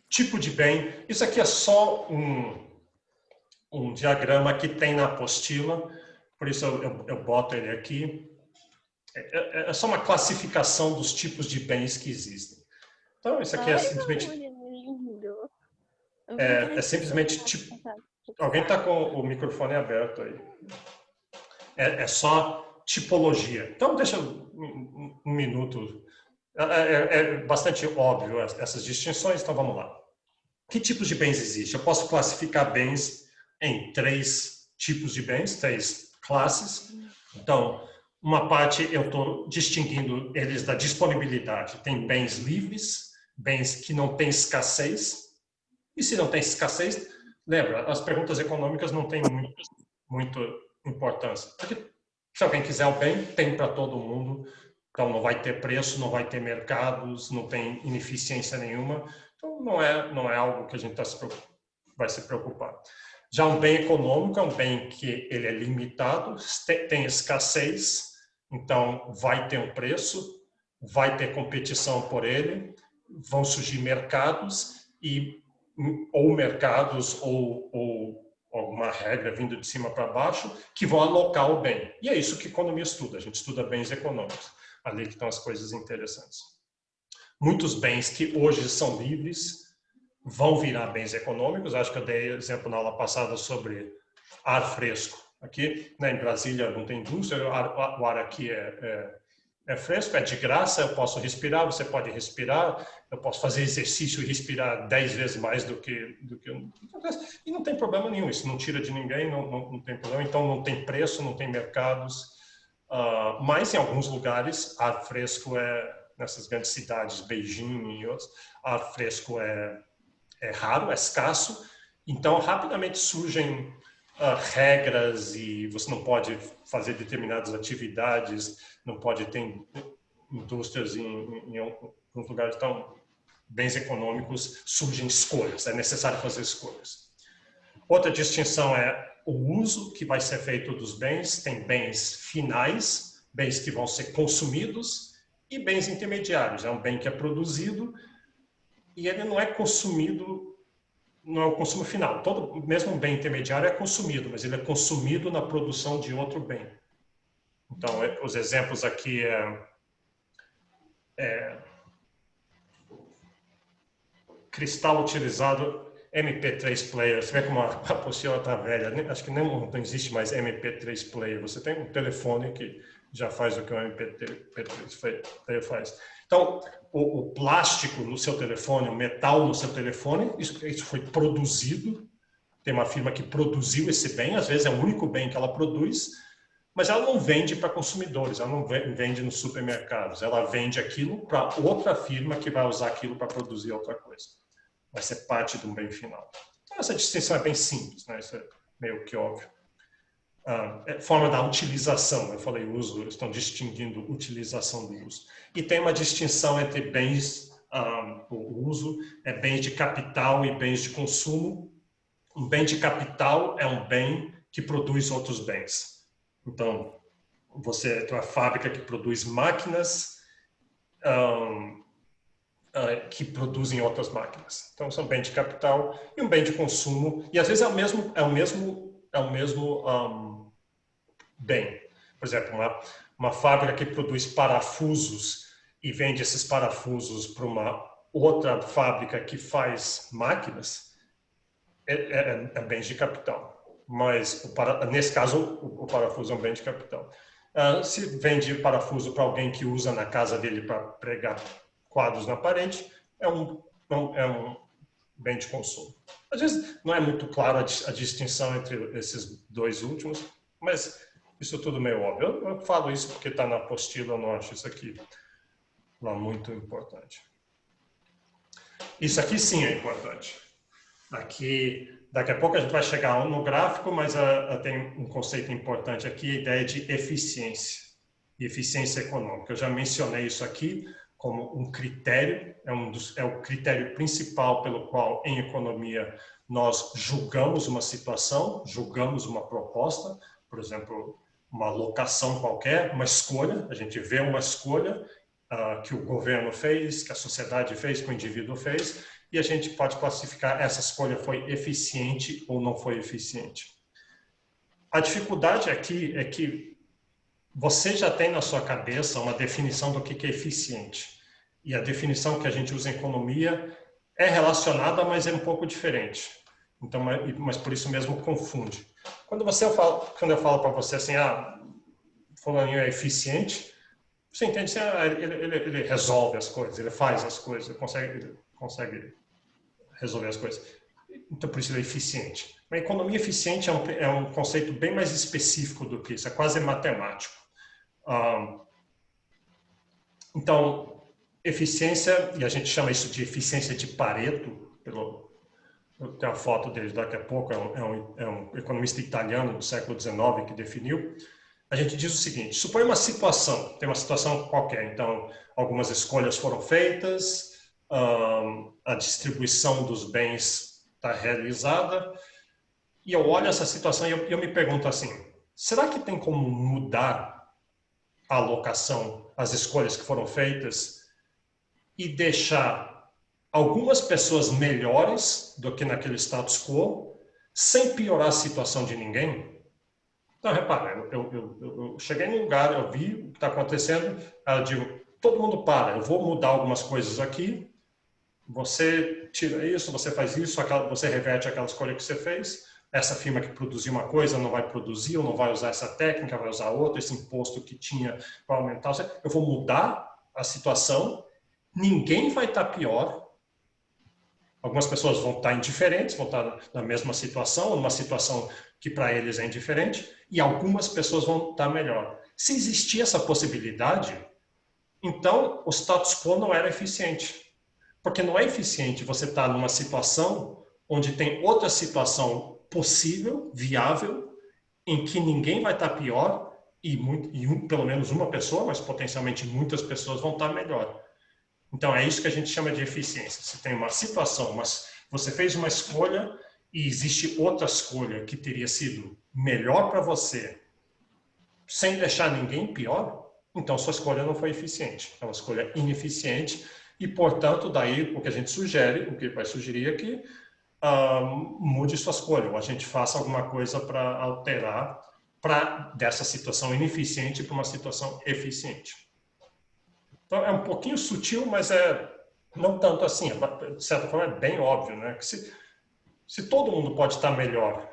tipo de bem. Isso aqui é só um diagrama que tem na apostila, por isso eu boto ele aqui. É só uma classificação dos tipos de bens que existem. Então, isso aqui é simplesmente... É simplesmente tipo... Alguém está com o microfone aberto aí. É só tipologia. Então, deixa um minuto É bastante óbvio essas distinções, então vamos lá. Que tipos de bens existem? Eu posso classificar bens em 3 tipos de bens, 3 classes. Então, uma parte eu estou distinguindo eles da disponibilidade. Tem bens livres, bens que não têm escassez. E se não tem escassez, lembra, as perguntas econômicas não têm muita importância. Porque se alguém quiser o bem, tem para todo mundo. Então, não vai ter preço, não vai ter mercados, não tem ineficiência nenhuma. Então, não é algo que a gente vai se preocupar. Já um bem econômico é um bem que ele é limitado, tem escassez, então vai ter um preço, vai ter competição por ele, vão surgir mercados ou alguma regra vindo de cima para baixo que vão alocar o bem. E é isso que a economia estuda, a gente estuda bens econômicos. Ali que estão as coisas interessantes. Muitos bens que hoje são livres vão virar bens econômicos. Acho que eu dei exemplo na aula passada sobre ar fresco. Aqui, né, em Brasília não tem indústria, o ar aqui é fresco, é de graça, eu posso respirar, você pode respirar, eu posso fazer exercício e respirar 10 vezes mais do que e não tem problema nenhum, isso não tira de ninguém, não tem problema, então não tem preço, não tem mercados, mas em alguns lugares ar fresco nessas grandes cidades, Beijing e outros, ar fresco é raro, é escasso, então rapidamente surgem regras e você não pode fazer determinadas atividades, não pode ter indústrias em alguns lugares. Então, bens econômicos surgem escolhas, é necessário fazer escolhas. Outra distinção é o uso que vai ser feito dos bens. Tem bens finais, bens que vão ser consumidos, e bens intermediários. É um bem que é produzido e ele não é consumido, não é o consumo final. Mesmo um bem intermediário é consumido, mas ele é consumido na produção de outro bem. Então, os exemplos aqui cristal utilizado, MP3 player. Você vê como a apostila está velha. Acho que não existe mais MP3 player. Você tem um telefone que já faz o que o MP3 player faz. Então, o plástico no seu telefone, o metal no seu telefone, isso foi produzido. Tem uma firma que produziu esse bem, às vezes é o único bem que ela produz, mas ela não vende para consumidores, ela não vende nos supermercados, ela vende aquilo para outra firma que vai usar aquilo para produzir outra coisa. Vai ser parte de um bem final. Então, essa distinção é bem simples, né? Isso é meio que óbvio. Forma da utilização, eu falei uso, eles estão distinguindo utilização do uso. E tem uma distinção entre bens, o uso é bens de capital e bens de consumo. Um bem de capital é um bem que produz outros bens. Então, você tem uma fábrica que produz máquinas que produzem outras máquinas. Então, são bem de capital e um bem de consumo. E às vezes é o mesmo bem. Por exemplo, uma fábrica que produz parafusos e vende esses parafusos para uma outra fábrica que faz máquinas, é bens de capital. Mas, nesse caso, o parafuso é um bem de capital. Se vende parafuso para alguém que usa na casa dele para pregar quadros na parede, é um bem de consumo. Às vezes, não é muito claro a distinção entre esses dois últimos, mas isso é tudo meio óbvio. Eu falo isso porque está na apostila, eu não acho isso aqui lá muito importante. Isso aqui sim é importante. Daqui a pouco a gente vai chegar no gráfico, mas tem um conceito importante aqui, a ideia de eficiência e eficiência econômica. Eu já mencionei isso aqui como um critério, é o critério principal pelo qual, em economia, nós julgamos uma situação, julgamos uma proposta, por exemplo, uma locação qualquer, uma escolha, a gente vê uma escolha que o governo fez, que a sociedade fez, que o indivíduo fez, e a gente pode classificar essa escolha foi eficiente ou não foi eficiente. A dificuldade aqui é que você já tem na sua cabeça uma definição do que é eficiente. E a definição que a gente usa em economia é relacionada, mas é um pouco diferente. Então, mas por isso mesmo confunde. Quando eu falo para você assim, fulaninho é eficiente, Você entende? Ele resolve as coisas, ele faz as coisas, ele consegue resolver as coisas. Então, por isso ele é eficiente. A economia eficiente é um conceito bem mais específico do que isso, é quase matemático. Então, eficiência, e a gente chama isso de eficiência de Pareto, eu tenho a foto dele daqui a pouco, é um economista italiano do século XIX que definiu. A gente diz o seguinte: supõe uma situação, tem uma situação qualquer, então algumas escolhas foram feitas, a distribuição dos bens está realizada, e eu olho essa situação e eu me pergunto assim, será que tem como mudar a alocação, as escolhas que foram feitas e deixar algumas pessoas melhores do que naquele status quo, sem piorar a situação de ninguém? Então, repara, eu cheguei num lugar, eu vi o que está acontecendo, eu digo, todo mundo para, eu vou mudar algumas coisas aqui, você tira isso, você faz isso, você reverte aquela escolha que você fez, essa firma que produziu uma coisa não vai produzir, ou não vai usar essa técnica, vai usar outra, esse imposto que tinha para aumentar, eu vou mudar a situação, ninguém vai estar pior, algumas pessoas vão estar indiferentes, vão estar na mesma situação, numa situação que para eles é indiferente, e algumas pessoas vão estar melhor. Se existia essa possibilidade, então o status quo não era eficiente. Porque não é eficiente você estar numa situação onde tem outra situação possível, viável, em que ninguém vai estar pior, pelo menos uma pessoa, mas potencialmente muitas pessoas vão estar melhor. Então, é isso que a gente chama de eficiência. Você tem uma situação, mas você fez uma escolha e existe outra escolha que teria sido melhor para você, sem deixar ninguém pior, então sua escolha não foi eficiente. É uma escolha ineficiente e, portanto, daí o que a gente sugere, o que vai sugerir é que mude sua escolha, ou a gente faça alguma coisa para alterar dessa situação ineficiente para uma situação eficiente. Então, é um pouquinho sutil, mas não tanto assim. De certa forma, é bem óbvio, né? Que se todo mundo pode estar melhor,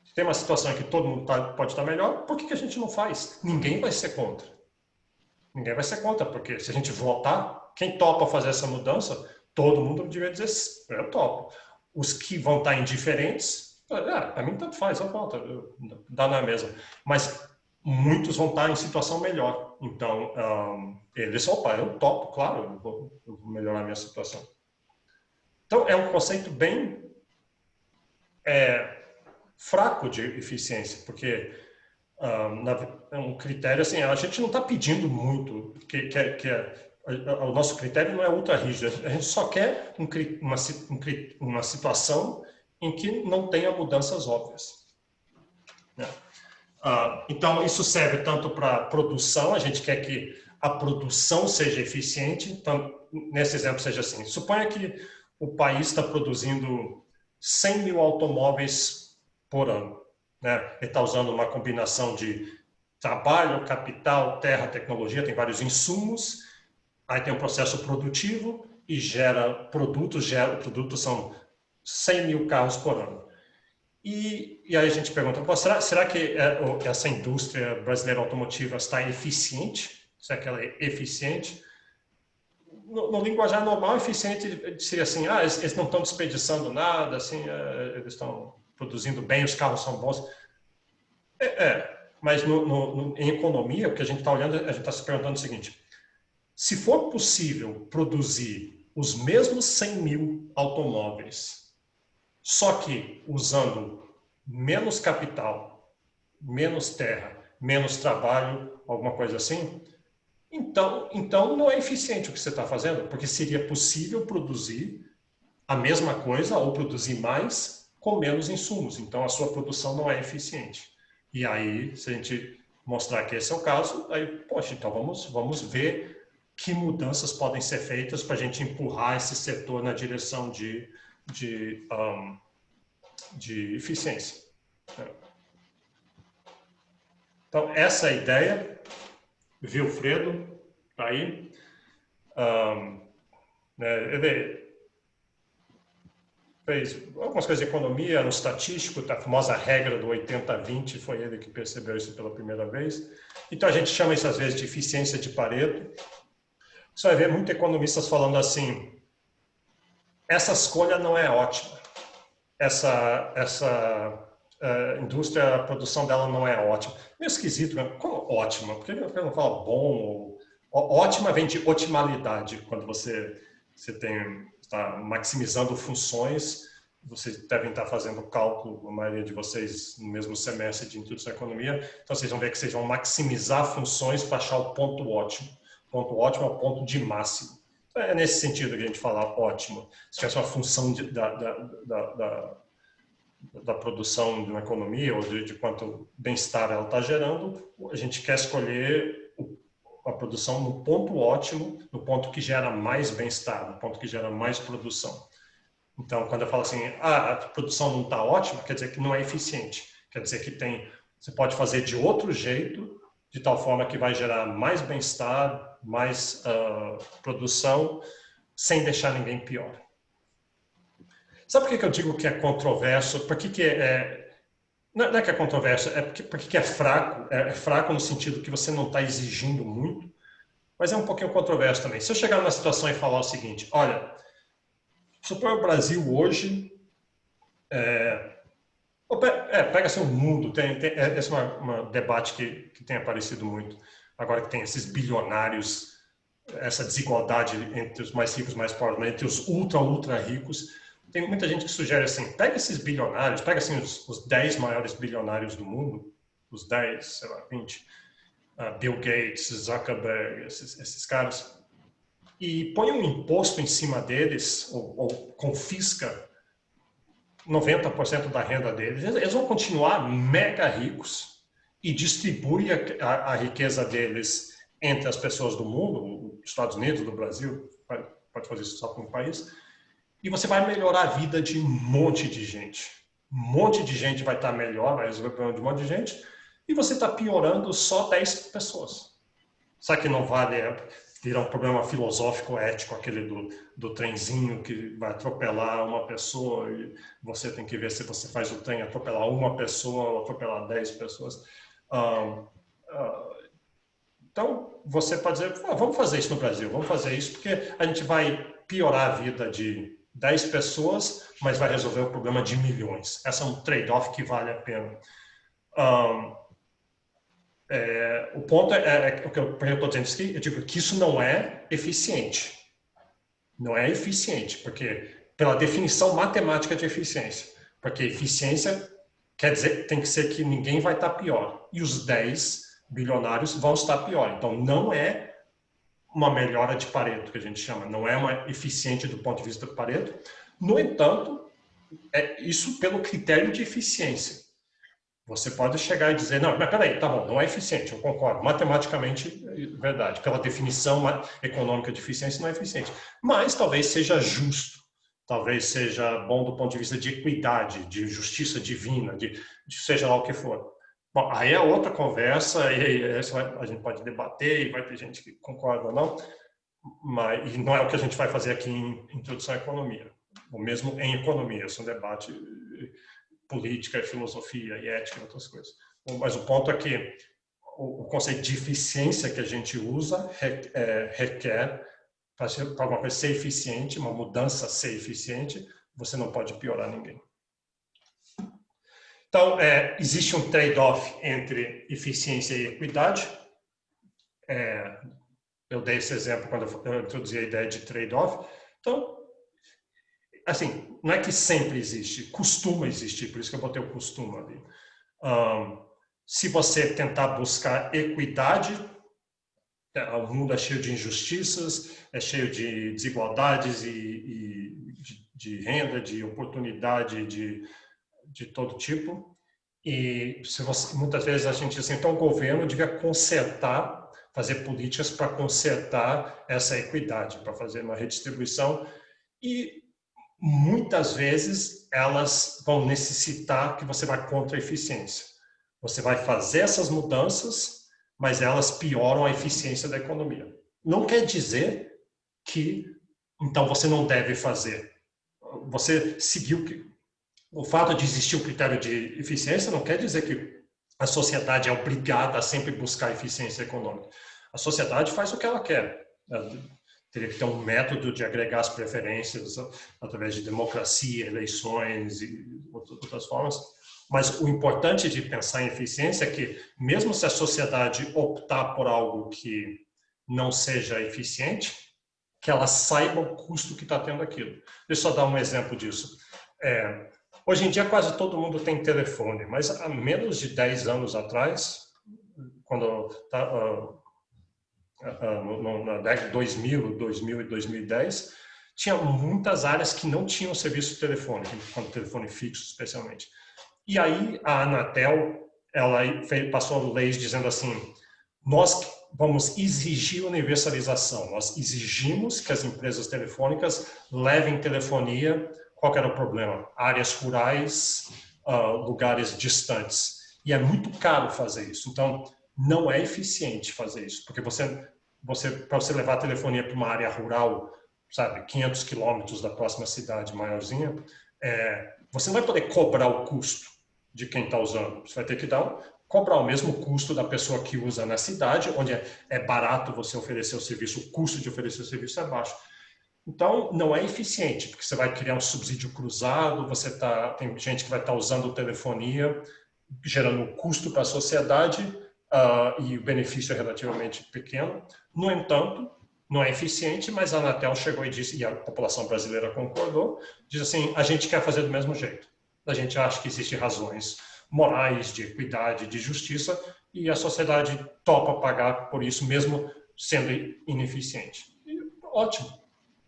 se tem uma situação em que todo mundo pode estar melhor, por que a gente não faz? Ninguém vai ser contra. Ninguém vai ser contra, porque se a gente votar, quem topa fazer essa mudança, todo mundo deveria dizer, eu topo. Os que vão estar indiferentes, para mim tanto faz, eu voto, dá na mesma. Mas muitos vão estar em situação melhor. Então, eles, eu topo, claro, eu vou melhorar a minha situação. Então, é um conceito bem fraco de eficiência, porque é um critério, assim, a gente não está pedindo muito, o nosso critério não é ultra rígido, a gente só quer uma situação em que não tenha mudanças óbvias. Né? Então, isso serve tanto para produção, a gente quer que a produção seja eficiente, então, nesse exemplo seja assim, suponha que o país está produzindo 100 mil automóveis por ano, né? Ele está usando uma combinação de trabalho, capital, terra, tecnologia, tem vários insumos, aí tem um processo produtivo e gera produtos são 100 mil carros por ano. E aí a gente pergunta, será que essa indústria brasileira automotiva está eficiente? Será que ela é eficiente? No linguajar normal, eficiente seria assim, eles não estão desperdiçando nada, assim, eles estão produzindo bem, os carros são bons. Mas em economia, o que a gente está olhando, a gente está se perguntando o seguinte, se for possível produzir os mesmos 100 mil automóveis, só que usando menos capital, menos terra, menos trabalho, alguma coisa assim, então não é eficiente o que você está fazendo, porque seria possível produzir a mesma coisa ou produzir mais com menos insumos. Então a sua produção não é eficiente. E aí, se a gente mostrar que esse é o caso, aí, poxa, então vamos ver que mudanças podem ser feitas para a gente empurrar esse setor na direção de eficiência. Então, essa é a ideia. Vilfredo, aí. fez algumas coisas de economia, no estatístico, a famosa regra do 80-20, foi ele que percebeu isso pela primeira vez. Então, a gente chama isso, às vezes, de eficiência de Pareto. Você vai ver muitos economistas falando assim, essa escolha não é ótima. Essa indústria, a produção dela não é ótima. Meio esquisito, né? Como ótima? Por que não fala bom? Ótima vem de otimalidade, quando você está maximizando funções, vocês devem estar fazendo cálculo, a maioria de vocês, no mesmo semestre de Introdução à Economia, então vocês vão ver que vocês vão maximizar funções para achar o ponto ótimo. O ponto ótimo é o ponto de máximo. Então, é nesse sentido que a gente fala ótimo. Se tivesse uma função da produção de uma economia ou de quanto bem-estar ela está gerando, a gente quer escolher a produção no ponto ótimo, no ponto que gera mais bem-estar, no ponto que gera mais produção. Então, quando eu falo assim, a produção não está ótima, quer dizer que não é eficiente. Quer dizer que você pode fazer de outro jeito, de tal forma que vai gerar mais bem-estar, mais produção, sem deixar ninguém pior. Sabe por que eu digo que é controverso? Por que não é que é controverso, é porque é fraco. É fraco no sentido que você não está exigindo muito, mas é um pouquinho controverso também. Se eu chegar numa situação e falar o seguinte, olha, suponha o Brasil hoje, pega-se o mundo, esse é um debate que tem aparecido muito, agora que tem esses bilionários, essa desigualdade entre os mais ricos e mais pobres, entre os ultra ricos. Tem muita gente que sugere assim, pega esses bilionários, pega assim os 10 maiores bilionários do mundo, os 10, sei lá, 20, Bill Gates, Zuckerberg, esses caras, e põe um imposto em cima deles, ou confisca 90% da renda deles, eles vão continuar mega ricos e distribui a riqueza deles entre as pessoas do mundo, os Estados Unidos, do Brasil, pode fazer isso só com um país, e você vai melhorar a vida de um monte de gente. Um monte de gente vai estar melhor, vai resolver o problema de um monte de gente, e você está piorando só 10 pessoas. Sabe que não vale virar um problema filosófico, ético, aquele do trenzinho que vai atropelar uma pessoa e você tem que ver se você faz o trem atropelar uma pessoa ou atropelar 10 pessoas. Então, você pode dizer, vamos fazer isso no Brasil, vamos fazer isso porque a gente vai piorar a vida de 10 pessoas, mas vai resolver o problema de milhões. Esse é um trade-off que vale a pena. O ponto o que eu estou dizendo aqui, eu digo que isso não é eficiente. Não é eficiente, porque pela definição matemática de eficiência. Porque eficiência quer dizer tem que ser que ninguém vai estar pior. E os 10 bilionários vão estar pior. Então, não é uma melhora de Pareto, que a gente chama. Não é uma eficiente do ponto de vista do Pareto. No entanto, isso pelo critério de eficiência. Você pode chegar e dizer, não, mas peraí, tá bom, não é eficiente, eu concordo. Matematicamente, verdade. Pela definição econômica de eficiência, não é eficiente. Mas talvez seja justo. Talvez seja bom do ponto de vista de equidade, de justiça divina, de seja lá o que for. Bom, aí é outra conversa, e a gente pode debater, e vai ter gente que concorda ou não, e não é o que a gente vai fazer aqui em Introdução à Economia, ou mesmo em Economia, esse é um debate política, filosofia e ética e outras coisas. Mas o ponto é que o conceito de eficiência que a gente usa requer, para alguma coisa ser eficiente, uma mudança ser eficiente, você não pode piorar ninguém. Então, existe um trade-off entre eficiência e equidade. Eu dei esse exemplo quando eu introduzi a ideia de trade-off. Então, assim, não é que sempre existe, costuma existir, por isso que eu botei o costuma ali. Se você tentar buscar equidade, o mundo é cheio de injustiças, é cheio de desigualdades e de renda, de oportunidade, de todo tipo. E muitas vezes a gente diz assim, então o governo devia consertar, fazer políticas para consertar essa equidade, para fazer uma redistribuição. E muitas vezes elas vão necessitar que você vá contra a eficiência. Você vai fazer essas mudanças, mas elas pioram a eficiência da economia. Não quer dizer que, então, você não deve fazer você seguiu o fato de existir um critério de eficiência não quer dizer que a sociedade é obrigada a sempre buscar eficiência econômica. A sociedade faz o que ela quer. Ela teria que ter um método de agregar as preferências através de democracia, eleições e outras formas. Mas o importante de pensar em eficiência é que, mesmo se a sociedade optar por algo que não seja eficiente, que ela saiba o custo que está tendo aquilo. Deixa eu só dar um exemplo disso. Hoje em dia, quase todo mundo tem telefone, mas há menos de 10 anos atrás, quando na década de 2000 e 2010, tinha muitas áreas que não tinham serviço telefônico, telefone fixo especialmente. E aí a Anatel, ela passou leis dizendo assim, nós vamos exigir universalização, nós exigimos que as empresas telefônicas levem telefonia, qual era o problema? Áreas rurais, lugares distantes. E é muito caro fazer isso, então não é eficiente fazer isso, porque para você levar a telefonia para uma área rural, sabe, 500 quilômetros da próxima cidade maiorzinha, você não vai poder cobrar o custo de quem está usando. Você vai ter que cobrar o mesmo custo da pessoa que usa na cidade, onde é barato você oferecer o serviço, o custo de oferecer o serviço é baixo. Então, não é eficiente, porque você vai criar um subsídio cruzado, tem gente que vai estar usando telefonia, gerando um custo para a sociedade, e o benefício é relativamente pequeno. No entanto, não é eficiente, mas a Anatel chegou e disse, e a população brasileira concordou, diz assim, a gente quer fazer do mesmo jeito. A gente acha que existem razões morais, de equidade, de justiça, e a sociedade topa pagar por isso, mesmo sendo ineficiente. E, ótimo,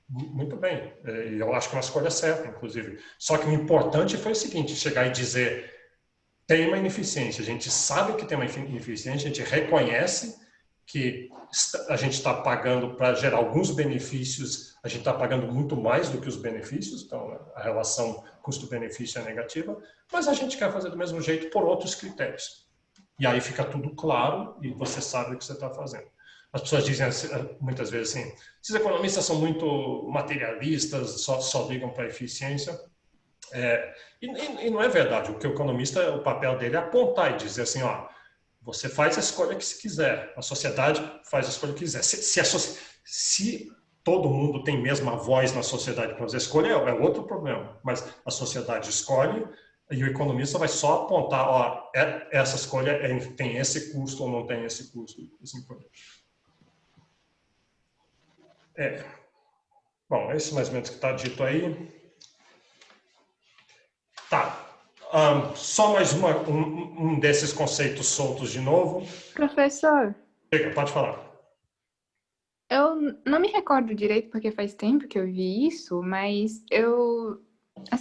muito bem. Eu acho que é uma escolha certa, inclusive. Só que o importante foi o seguinte, chegar e dizer, tem uma ineficiência, a gente sabe que tem uma ineficiência, a gente reconhece que a gente está pagando para gerar alguns benefícios, a gente está pagando muito mais do que os benefícios, então a relação custo-benefício é negativa, mas a gente quer fazer do mesmo jeito por outros critérios. E aí fica tudo claro e você sabe o que você está fazendo. As pessoas dizem muitas vezes assim, esses economistas são muito materialistas, só ligam para a eficiência. E não é verdade. O que o economista, o papel dele é apontar e dizer assim, ó, você faz a escolha que se quiser, a sociedade faz a escolha que quiser. Se todo mundo tem mesma voz na sociedade para fazer a escolha, é outro problema. Mas a sociedade escolhe e o economista vai só apontar, ó, essa escolha tem esse custo ou não tem esse custo. Assim por diante. Bom, é isso mais ou menos que está dito aí. Tá. Só mais um desses conceitos soltos de novo. Professor, Pode falar. eu não me recordo direito porque faz tempo que eu vi isso, mas eu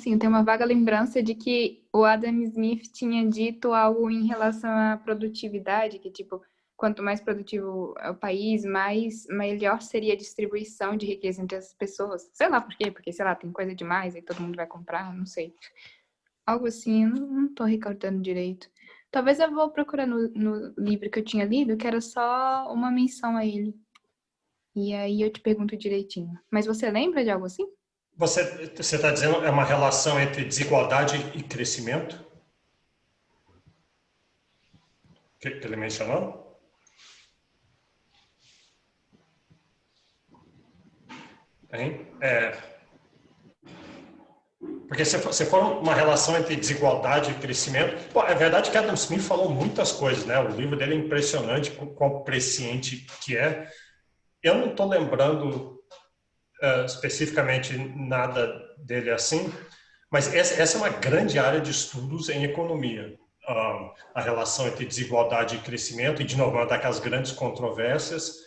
tenho uma vaga lembrança de que o Adam Smith tinha dito algo em relação à produtividade, que tipo, quanto mais produtivo é o país, melhor seria a distribuição de riqueza entre as pessoas. Sei lá por quê, porque sei lá, tem coisa demais e todo mundo vai comprar, não sei. Algo assim, eu não tô recordando direito. Talvez eu vou procurar no livro que eu tinha lido, que era só uma menção a ele. E aí eu te pergunto direitinho. Mas você lembra de algo assim? Você está dizendo é uma relação entre desigualdade e crescimento? Que ele mencionou? Hein? Porque se for uma relação entre desigualdade e crescimento... Bom, é verdade que Adam Smith falou muitas coisas, né? O livro dele é impressionante, quão presciente que é. Eu não estou lembrando especificamente nada dele assim, mas essa é uma grande área de estudos em economia. A relação entre desigualdade e crescimento, e de novo, uma daquelas grandes controvérsias,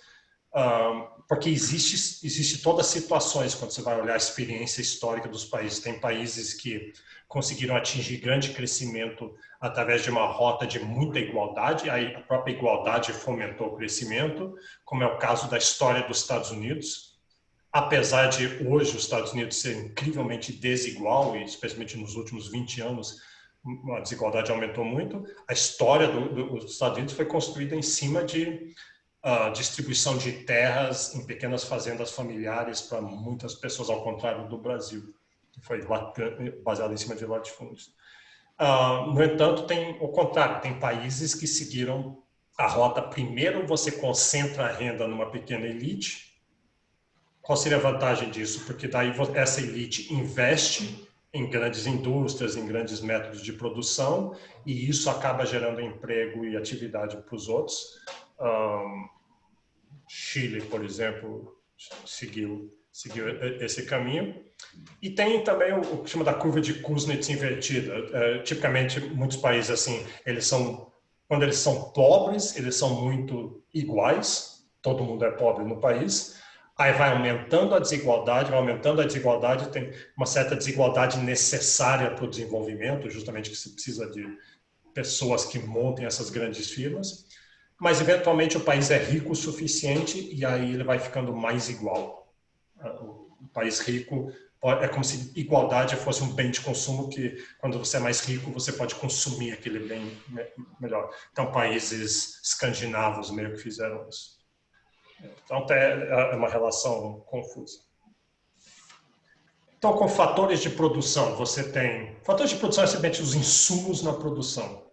porque existe todas as situações quando você vai olhar a experiência histórica dos países. Tem países que conseguiram atingir grande crescimento através de uma rota de muita igualdade, aí a própria igualdade fomentou o crescimento, como é o caso da história dos Estados Unidos. Apesar de hoje os Estados Unidos ser incrivelmente desigual, e especialmente nos últimos 20 anos a desigualdade aumentou muito, a história dos Estados Unidos foi construída em cima de distribuição de terras em pequenas fazendas familiares para muitas pessoas, ao contrário do Brasil. que foi baseado em cima de latifúndios. No entanto, tem o contrário, tem países que seguiram a rota. Primeiro você concentra a renda numa pequena elite. Qual seria a vantagem disso? Porque daí essa elite investe em grandes indústrias, em grandes métodos de produção, e isso acaba gerando emprego e atividade para os outros. Chile, por exemplo, seguiu esse caminho. E tem também o que chama da curva de Kuznets invertida. Tipicamente, muitos países, assim, quando eles são pobres, eles são muito iguais, todo mundo é pobre no país. Aí vai aumentando a desigualdade, tem uma certa desigualdade necessária para o desenvolvimento, justamente que se precisa de pessoas que montem essas grandes firmas, mas eventualmente o país é rico o suficiente e aí ele vai ficando mais igual. O país rico é como se igualdade fosse um bem de consumo que, quando você é mais rico, você pode consumir aquele bem melhor. Então, países escandinavos meio que fizeram isso. Então, é uma relação confusa. Então, com fatores de produção, você tem... Fatores de produção é simplesmente os insumos na produção.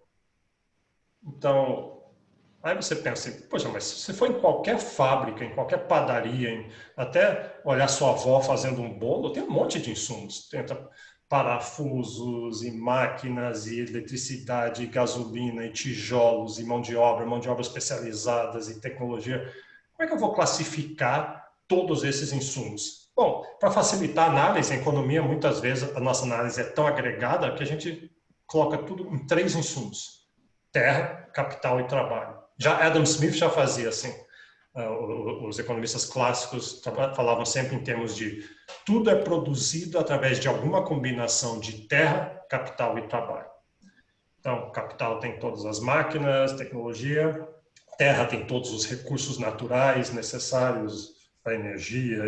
Então, aí você pensa assim, poxa, mas se você for em qualquer fábrica, em qualquer padaria, até olhar sua avó fazendo um bolo, tem um monte de insumos. Tem parafusos, e máquinas, e eletricidade, e gasolina, e tijolos, e mão de obra especializadas, e tecnologia. Como é que eu vou classificar todos esses insumos? Bom, para facilitar a análise, a economia, muitas vezes, a nossa análise é tão agregada que a gente coloca tudo em 3 insumos: terra, capital e trabalho. Já Adam Smith já fazia assim. Os economistas clássicos falavam sempre em termos de tudo é produzido através de alguma combinação de terra, capital e trabalho. Então, capital tem todas as máquinas, tecnologia, terra tem todos os recursos naturais necessários para energia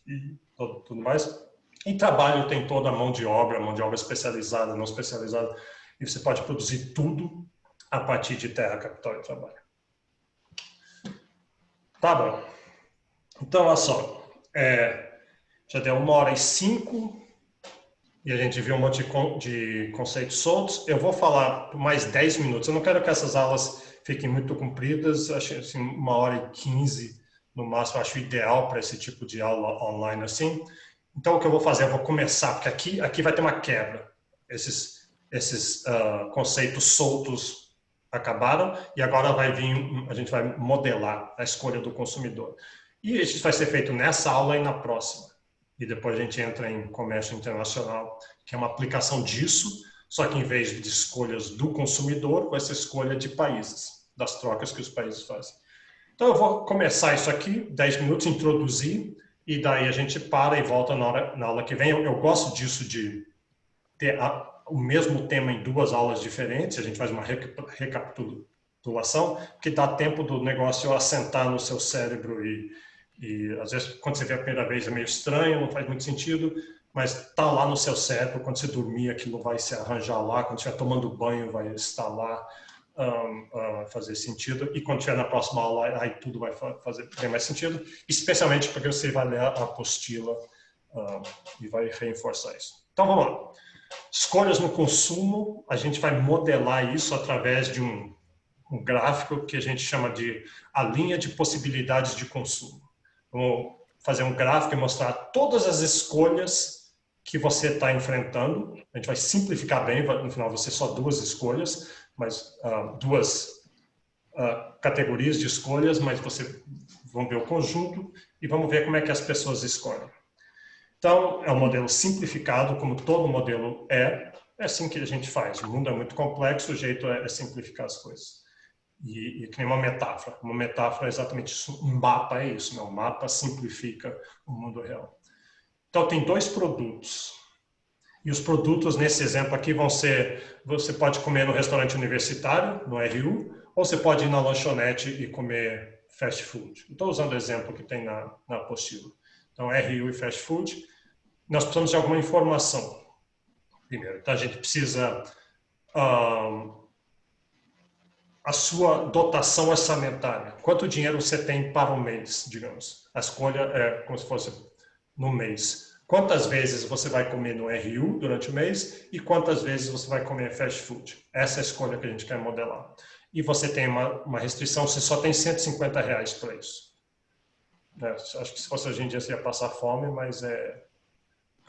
e tudo mais. E trabalho tem toda a mão de obra especializada, não especializada. E você pode produzir tudo a partir de terra, capital e trabalho. Tá bom. Então, olha só. Já deu 1h05 e a gente viu um monte de conceitos soltos. Eu vou falar por mais 10 minutos. Eu não quero que essas aulas fiquem muito compridas. Acho assim, 1h15 no máximo, acho ideal para esse tipo de aula online assim. Então, o que eu vou fazer? Eu vou começar, porque aqui vai ter uma quebra. Esses conceitos soltos acabaram e agora a gente vai modelar a escolha do consumidor. E isso vai ser feito nessa aula e na próxima. E depois a gente entra em comércio internacional, que é uma aplicação disso, só que em vez de escolhas do consumidor, vai ser escolha de países, das trocas que os países fazem. Então eu vou começar isso aqui, 10 minutos, introduzir, e daí a gente para e volta na aula que vem. Eu gosto disso de ter o mesmo tema em 2 aulas diferentes, a gente faz uma recapitulação, que dá tempo do negócio assentar no seu cérebro e às vezes quando você vê a primeira vez é meio estranho, não faz muito sentido, mas está lá no seu cérebro, quando você dormir aquilo vai se arranjar lá, quando estiver tomando banho vai estar lá, fazer sentido, e quando estiver na próxima aula aí tudo vai fazer bem mais sentido, especialmente porque você vai ler a apostila e vai reforçar isso. Então vamos lá. Escolhas no consumo, a gente vai modelar isso através de um gráfico que a gente chama de a linha de possibilidades de consumo. Vamos fazer um gráfico e mostrar todas as escolhas que você está enfrentando. A gente vai simplificar bem, no final vão ser só 2 escolhas, mas 2 categorias de escolhas, mas vamos ver o conjunto e vamos ver como é que as pessoas escolhem. Então, é um modelo simplificado, como todo modelo é assim que a gente faz. O mundo é muito complexo, o jeito é simplificar as coisas. E que nem uma metáfora. Uma metáfora é exatamente isso. Um mapa é isso, né? Um mapa simplifica o mundo real. Então, tem 2 produtos. E os produtos, nesse exemplo aqui, vão ser... Você pode comer no restaurante universitário, no RU, ou você pode ir na lanchonete e comer fast food. Estou usando o exemplo que tem na apostila. Então, RU e fast food, nós precisamos de alguma informação. Primeiro, então a gente precisa a sua dotação orçamentária. Quanto dinheiro você tem para o mês, digamos. A escolha é como se fosse no mês. quantas vezes você vai comer no RU durante o mês e quantas vezes você vai comer fast food. Essa é a escolha que a gente quer modelar. E você tem uma restrição, você só tem R$150 para isso. Acho que se fosse hoje em dia você ia passar fome, mas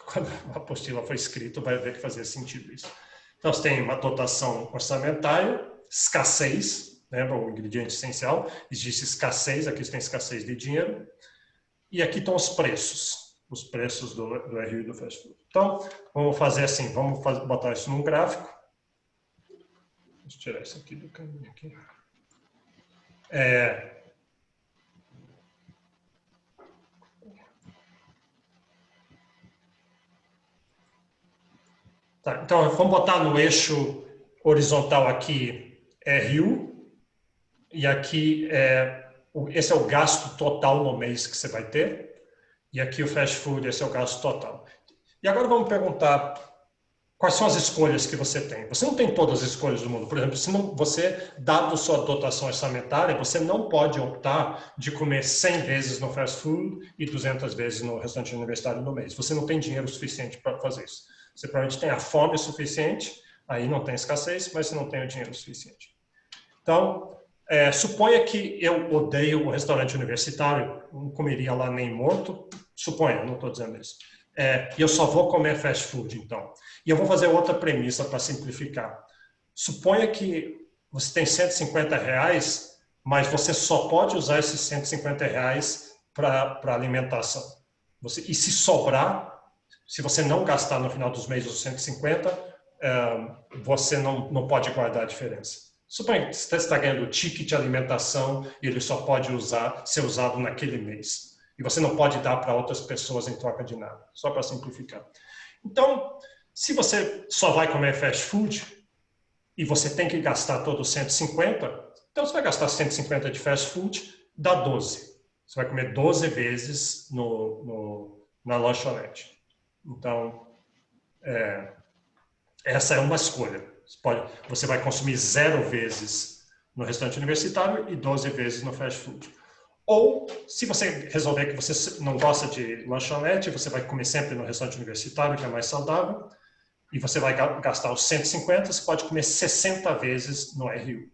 quando a apostila foi escrita, vai ver que fazia sentido isso. Então, você tem uma dotação orçamentária, escassez, né, o ingrediente essencial, existe escassez, aqui você tem escassez de dinheiro, e aqui estão os preços do RU e do fast food. Então, vamos fazer assim, botar isso num gráfico. Deixa eu tirar isso aqui do caminho aqui. Tá, então, vamos botar no eixo horizontal aqui RU, e aqui esse é o gasto total no mês que você vai ter, e aqui o fast food, esse é o gasto total. E agora vamos perguntar quais são as escolhas que você tem. Você não tem todas as escolhas do mundo. Por exemplo, se não, você, dado sua dotação orçamentária, você não pode optar de comer 100 vezes no fast food e 200 vezes no restaurante universitário no mês. Você não tem dinheiro suficiente para fazer isso. Você provavelmente tem a fome suficiente, aí não tem escassez, mas você não tem o dinheiro suficiente. Então, suponha que eu odeio o restaurante universitário, não comeria lá nem morto, suponha, não estou dizendo isso. E eu só vou comer fast food, então. E eu vou fazer outra premissa para simplificar. Suponha que você tem R$150, mas você só pode usar esses R$150 para alimentação. E se sobrar, se você não gastar no final dos meses os 150, você não pode guardar a diferença. Suponha que você está ganhando ticket de alimentação e ele só pode ser usado naquele mês. E você não pode dar para outras pessoas em troca de nada. Só para simplificar. Então, se você só vai comer fast food e você tem que gastar todos os 150, então você vai gastar 150 de fast food, dá 12. Você vai comer 12 vezes na lanchonete. Então, essa é uma escolha. Você vai consumir 0 vezes no restaurante universitário e 12 vezes no fast food. Ou, se você resolver que você não gosta de lanchonete, você vai comer sempre no restaurante universitário, que é mais saudável, e você vai gastar os 150, você pode comer 60 vezes no RU.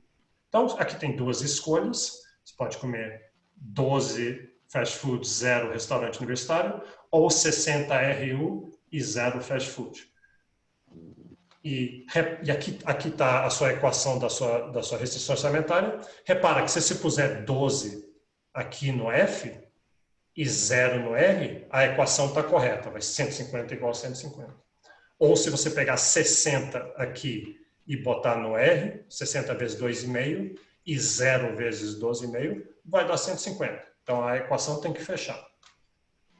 Então, aqui tem duas escolhas. Você pode comer 12 fast food, 0 restaurante universitário, ou 60 RU e 0 fast food. E aqui está a sua equação da sua restrição orçamentária. Repara que se você puser 12 aqui no F e 0 no R, a equação está correta, vai ser 150 igual a 150. Ou se você pegar 60 aqui e botar no R, 60 vezes 2,5 e 0 vezes 12,5, vai dar 150. Então a equação tem que fechar.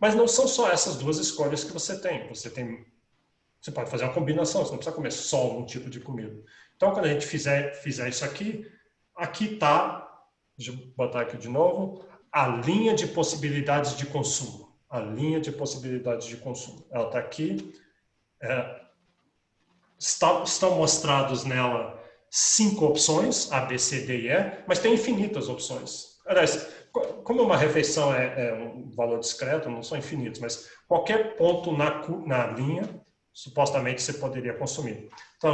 Mas não são só essas duas escolhas que você tem. Você pode fazer uma combinação, você não precisa comer só um tipo de comida. Então, quando a gente fizer isso aqui está, deixa eu botar aqui de novo, a linha de possibilidades de consumo. A linha de possibilidades de consumo. Ela está aqui. Estão mostrados nela 5 opções, A, B, C, D e E, mas tem infinitas opções. Aliás, como uma refeição é um valor discreto, não são infinitos, mas qualquer ponto na linha, supostamente você poderia consumir. Então,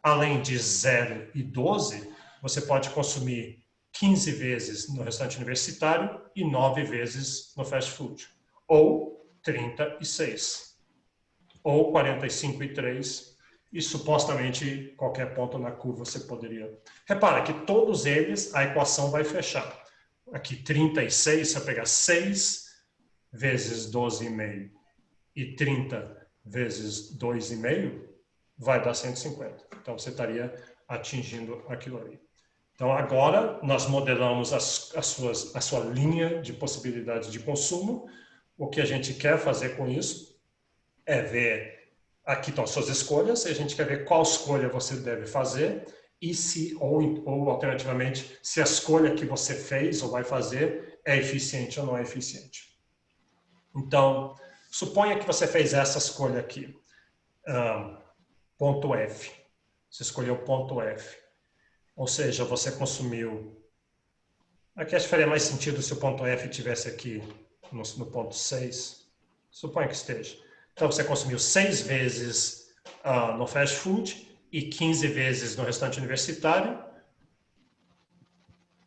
além de 0 e 12, você pode consumir 15 vezes no restaurante universitário e 9 vezes no fast food. Ou 36. Ou 45 e 3. E supostamente qualquer ponto na curva você poderia. Repara que todos eles a equação vai fechar. Aqui 36, você vai pegar 6 vezes 12,5 e 30 vezes 2,5, vai dar 150. Então, você estaria atingindo aquilo ali. Então, agora, nós modelamos a sua linha de possibilidades de consumo. O que a gente quer fazer com isso é ver, aqui estão as suas escolhas, e a gente quer ver qual escolha você deve fazer e ou alternativamente, se a escolha que você fez ou vai fazer é eficiente ou não é eficiente. Então, suponha que você fez essa escolha aqui, ponto F. Você escolheu ponto F. Ou seja, você consumiu... Aqui acho que faria mais sentido se o ponto F estivesse aqui no ponto 6. Suponha que esteja. Então, você consumiu 6 vezes no fast food e 15 vezes no restaurante universitário.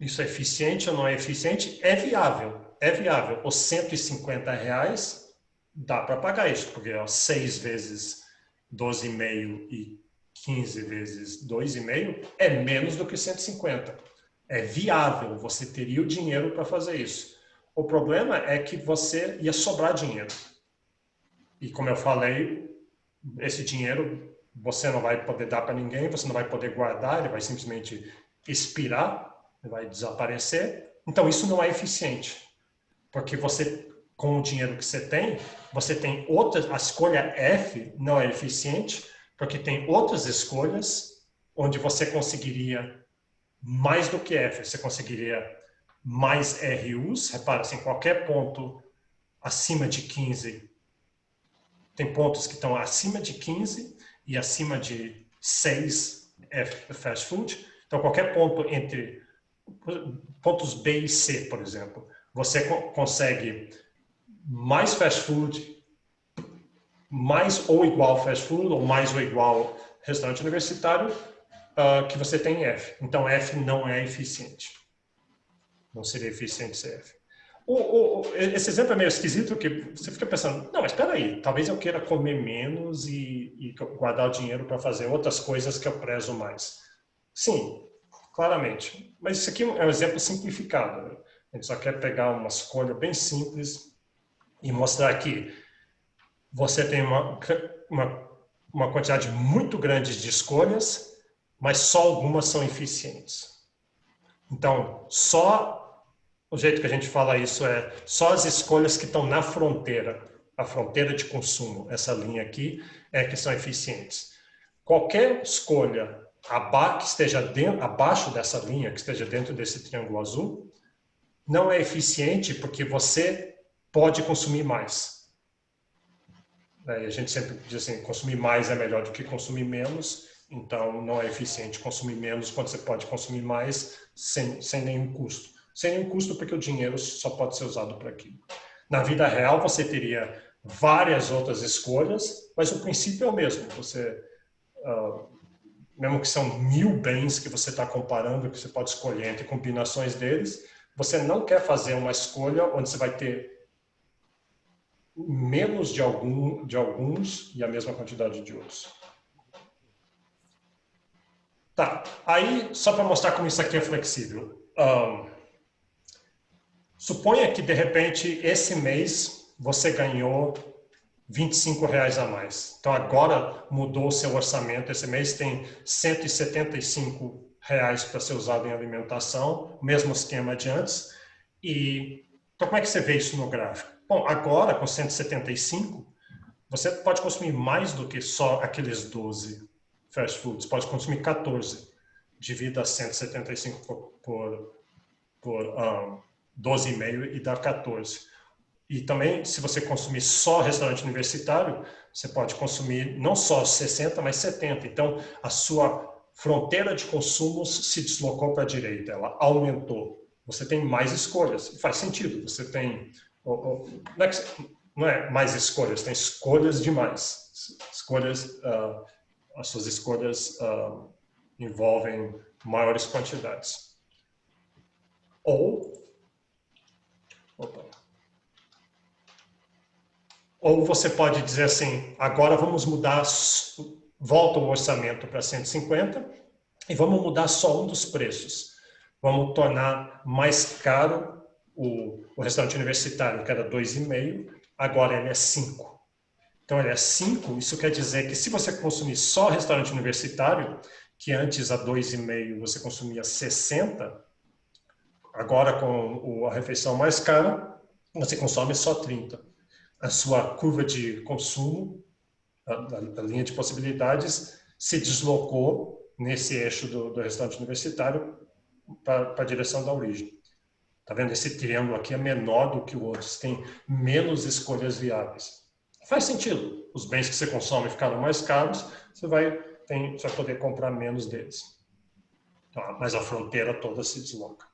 Isso é eficiente ou não é eficiente? É viável, é viável. Os R$ 150 dá para pagar isso, porque 6 vezes 12,5 e 15 vezes 2,5 é menos do que 150. É viável, você teria o dinheiro para fazer isso. O problema é que você ia sobrar dinheiro. E como eu falei, esse dinheiro você não vai poder dar para ninguém, você não vai poder guardar, ele vai simplesmente expirar, ele vai desaparecer. Então isso não é eficiente, porque você, com o dinheiro que você tem outras, a escolha F não é eficiente, porque tem outras escolhas onde você conseguiria mais do que F, você conseguiria mais RUs, repara, assim, qualquer ponto acima de 15, tem pontos que estão acima de 15 e acima de 6 fast food. Então, qualquer ponto entre pontos B e C, por exemplo, você consegue mais fast food, mais ou igual fast food, ou mais ou igual restaurante universitário, que você tem F. Então, F não é eficiente. Não seria eficiente ser F. Esse exemplo é meio esquisito, porque você fica pensando, não, mas espera aí, talvez eu queira comer menos e guardar o dinheiro para fazer outras coisas que eu prezo mais. Sim, claramente. Mas isso aqui é um exemplo simplificado. Né? A gente só quer pegar uma escolha bem simples e mostrar que você tem uma quantidade muito grande de escolhas, mas só algumas são eficientes. Então, o jeito que a gente fala isso é só as escolhas que estão na fronteira, a fronteira de consumo, essa linha aqui, é que são eficientes. Qualquer escolha que esteja abaixo dessa linha, que esteja dentro desse triângulo azul, não é eficiente porque você pode consumir mais. A gente sempre diz assim, consumir mais é melhor do que consumir menos, então não é eficiente consumir menos quando você pode consumir mais sem nenhum custo. Sem nenhum custo porque o dinheiro só pode ser usado para aquilo. Na vida real você teria várias outras escolhas, mas o princípio é o mesmo. Você, mesmo que são 1000 bens que você está comparando, que você pode escolher entre combinações deles, você não quer fazer uma escolha onde você vai ter menos de alguns e a mesma quantidade de outros. Tá, aí só para mostrar como isso aqui é flexível. Suponha que de repente esse mês você ganhou R$ 25 a mais. Então agora mudou o seu orçamento. Esse mês tem R$ 175 para ser usado em alimentação, mesmo esquema de antes. Então como é que você vê isso no gráfico? Bom, agora com 175, você pode consumir mais do que só aqueles 12 fast foods. Pode consumir 14. Divida 175 por 12,5 e dá 14. E também, se você consumir só restaurante universitário, você pode consumir não só 60, mas 70. Então, a sua fronteira de consumos se deslocou para a direita, ela aumentou. Você tem mais escolhas. E faz sentido. Você tem... Não é mais escolhas, tem escolhas demais. As suas escolhas envolvem maiores quantidades. Ou você pode dizer assim, agora vamos mudar, volta o orçamento para 150 e vamos mudar só um dos preços. Vamos tornar mais caro o restaurante universitário, que era 2,5, agora ele é 5. Então ele é 5, isso quer dizer que se você consumir só restaurante universitário, que antes a 2,5 você consumia 60, agora com a refeição mais cara, você consome só 30. A sua curva de consumo, a linha de possibilidades, se deslocou nesse eixo do restaurante universitário para a direção da origem. Está vendo? Esse triângulo aqui é menor do que o outro, tem menos escolhas viáveis. Faz sentido. Os bens que você consome ficaram mais caros, você vai poder comprar menos deles. Então, mas a fronteira toda se desloca.